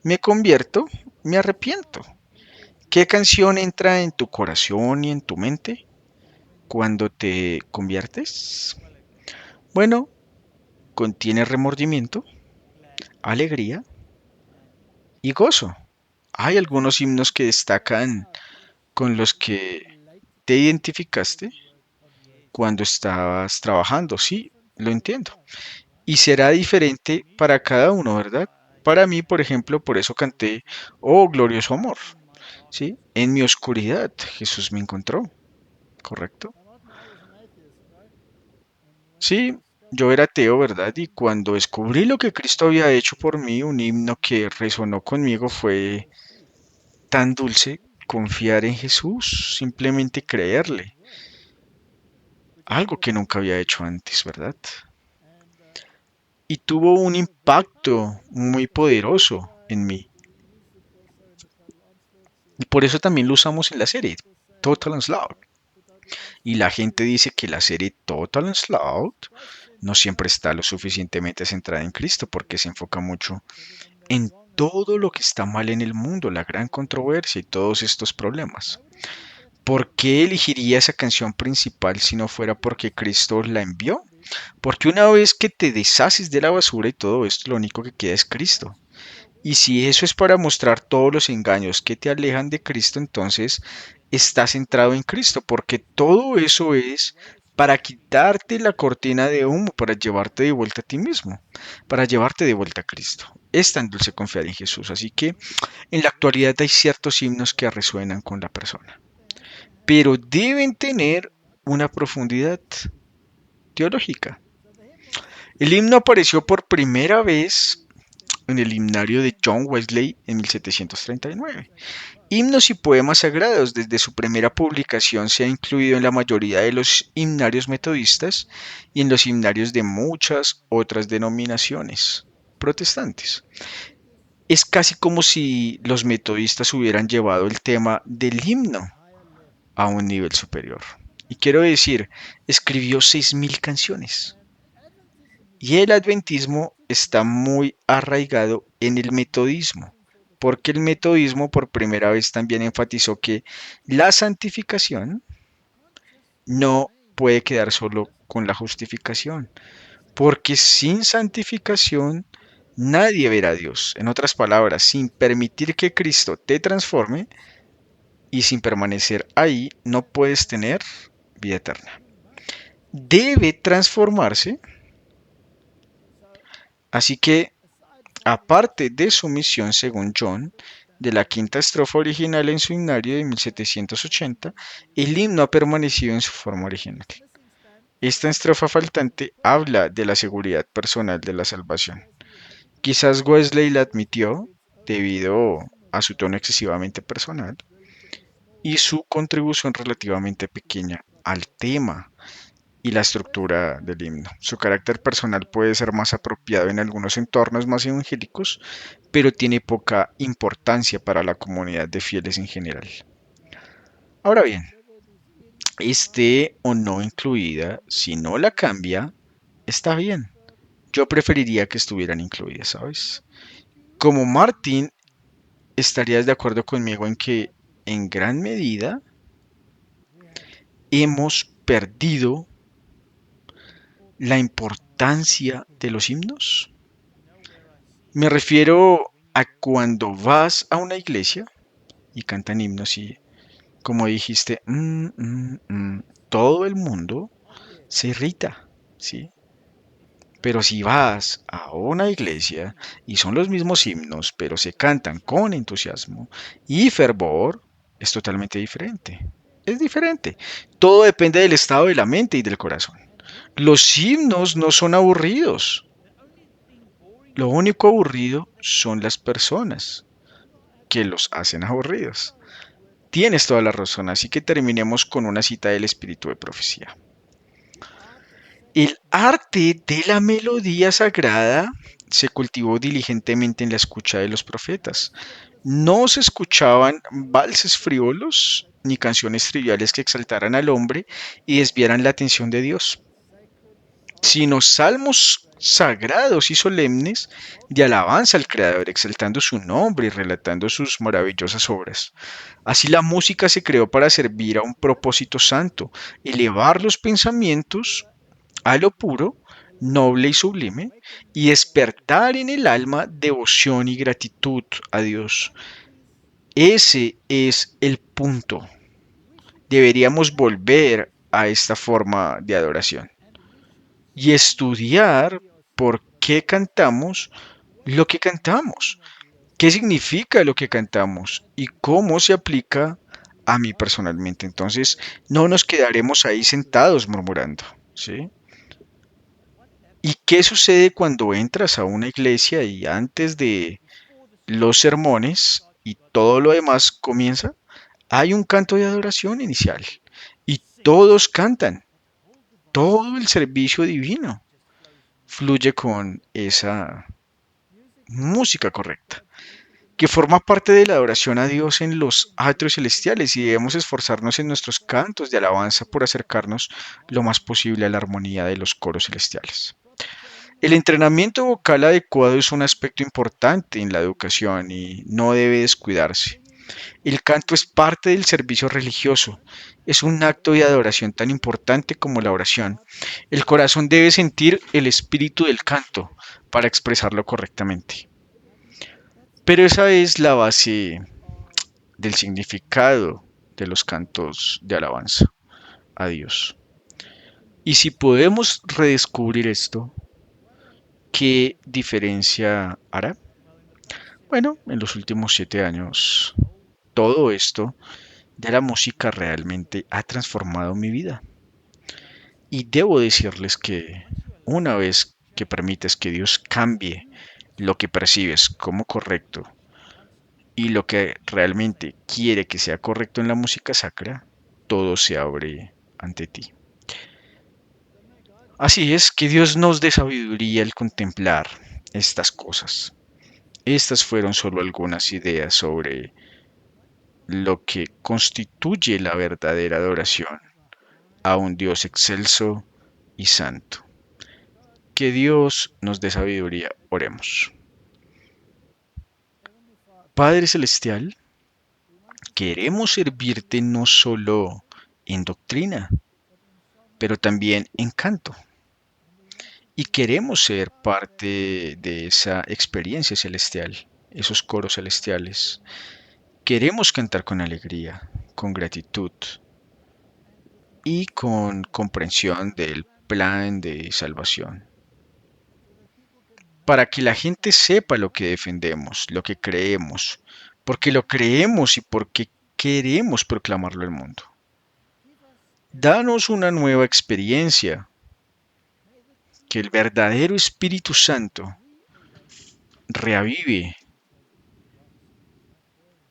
me convierto, me arrepiento. ¿Qué canción entra en tu corazón y en tu mente cuando te conviertes? Bueno, contiene remordimiento, alegría y gozo. Hay algunos himnos que destacan con los que te identificaste cuando estabas trabajando, sí, lo entiendo. y será diferente para cada uno, ¿verdad? Para mí, por ejemplo, por eso canté, oh glorioso amor, ¿sí? En mi oscuridad Jesús me encontró, ¿correcto? Sí, yo era ateo, ¿verdad? Y cuando descubrí lo que Cristo había hecho por mí, un himno que resonó conmigo fue tan dulce, confiar en Jesús, simplemente creerle, algo que nunca había hecho antes, ¿verdad? Y tuvo un impacto muy poderoso en mí. Y por eso también lo usamos en la serie, Total Onslaught. Y la gente dice que la serie Total Onslaught no siempre está lo suficientemente centrada en Cristo porque se enfoca mucho en todo lo que está mal en el mundo, la gran controversia y todos estos problemas. ¿Por qué elegiría esa canción principal si no fuera porque Cristo la envió? Porque una vez que te deshaces de la basura y todo esto, lo único que queda es Cristo. Y si eso es para mostrar todos los engaños que te alejan de Cristo, entonces estás centrado en Cristo, porque todo eso es para quitarte la cortina de humo, para llevarte de vuelta a ti mismo, para llevarte de vuelta a Cristo. Es tan dulce confiar en Jesús, así que en la actualidad hay ciertos himnos que resuenan con la persona, pero deben tener una profundidad teológica. El himno apareció por primera vez en el himnario de John Wesley en 1739. Himnos y poemas sagrados desde su primera publicación se ha incluido en la mayoría de los himnarios metodistas y en los himnarios de muchas otras denominaciones protestantes. Es casi como si los metodistas hubieran llevado el tema del himno a un nivel superior. Y quiero decir, escribió 6.000 canciones. Y el adventismo está muy arraigado en el metodismo, porque el metodismo por primera vez también enfatizó que la santificación no puede quedar solo con la justificación, porque sin santificación nadie verá a Dios. En otras palabras, sin permitir que Cristo te transforme y sin permanecer ahí, no puedes tener vida eterna. Debe transformarse, así que aparte de su misión, según John, de la quinta estrofa original en su himnario de 1780, el himno ha permanecido en su forma original. Esta estrofa faltante habla de la seguridad personal de la salvación. Quizás Wesley la admitió debido a su tono excesivamente personal y su contribución relativamente pequeña al tema y la estructura del himno. Su carácter personal puede ser más apropiado en algunos entornos más evangélicos, pero tiene poca importancia para la comunidad de fieles en general. Ahora bien, esté o no incluida, si no la cambia, está bien. Yo preferiría que estuvieran incluidas, ¿sabes? Como Martin, estarías de acuerdo conmigo en que en gran medida hemos perdido la importancia de los himnos. Me refiero a cuando vas a una iglesia y cantan himnos y, como dijiste, todo el mundo se irrita, ¿sí? Pero si vas a una iglesia y son los mismos himnos, pero se cantan con entusiasmo y fervor, es totalmente diferente. Es diferente. Todo depende del estado de la mente y del corazón. Los himnos no son aburridos. Lo único aburrido son las personas que los hacen aburridos. Tienes toda la razón, así que terminemos con una cita del espíritu de profecía. El arte de la melodía sagrada se cultivó diligentemente en la escucha de los profetas. No se escuchaban valses frívolos ni canciones triviales que exaltaran al hombre y desviaran la atención de Dios, sino salmos sagrados y solemnes de alabanza al Creador, exaltando su nombre y relatando sus maravillosas obras. Así la música se creó para servir a un propósito santo, elevar los pensamientos a lo puro, noble y sublime, y despertar en el alma devoción y gratitud a Dios. Ese es el punto. Deberíamos volver a esta forma de adoración y estudiar. por qué cantamos lo que cantamos, qué significa lo que cantamos y cómo se aplica a mí personalmente. Entonces, no nos quedaremos ahí sentados murmurando, ¿sí? ¿Y qué sucede cuando entras a una iglesia y antes de los sermones y todo lo demás comienza? Hay un canto de adoración inicial y todos cantan. Todo el servicio divino fluye con esa música correcta, que forma parte de la adoración a Dios en los atrios celestiales y debemos esforzarnos en nuestros cantos de alabanza por acercarnos lo más posible a la armonía de los coros celestiales. El entrenamiento vocal adecuado es un aspecto importante en la educación y no debe descuidarse. El canto es parte del servicio religioso. Es un acto de adoración tan importante como la oración. El corazón debe sentir el espíritu del canto para expresarlo correctamente. Pero esa es la base del significado de los cantos de alabanza a Dios. Y si podemos redescubrir esto, ¿qué diferencia hará? Bueno, en los últimos 7 años, todo esto de la música realmente ha transformado mi vida. Y debo decirles que una vez que permites que Dios cambie lo que percibes como correcto y lo que realmente quiere que sea correcto en la música sacra, todo se abre ante ti. Así es, que Dios nos dé sabiduría al contemplar estas cosas. Estas fueron solo algunas ideas sobre lo que constituye la verdadera adoración a un Dios excelso y santo. Que Dios nos dé sabiduría. Oremos. Padre Celestial, queremos servirte no solo en doctrina, pero también en canto. Y queremos ser parte de esa experiencia celestial, esos coros celestiales. Queremos cantar con alegría, con gratitud y con comprensión del plan de salvación, para que la gente sepa lo que defendemos, lo que creemos, porque lo creemos y porque queremos proclamarlo al mundo. Danos una nueva experiencia, que el verdadero Espíritu Santo reavive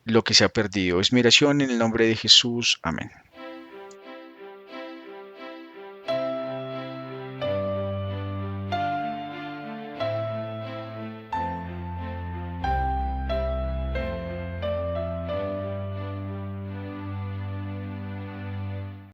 lo que se ha perdido. Es mi oración en el nombre de Jesús. Amén.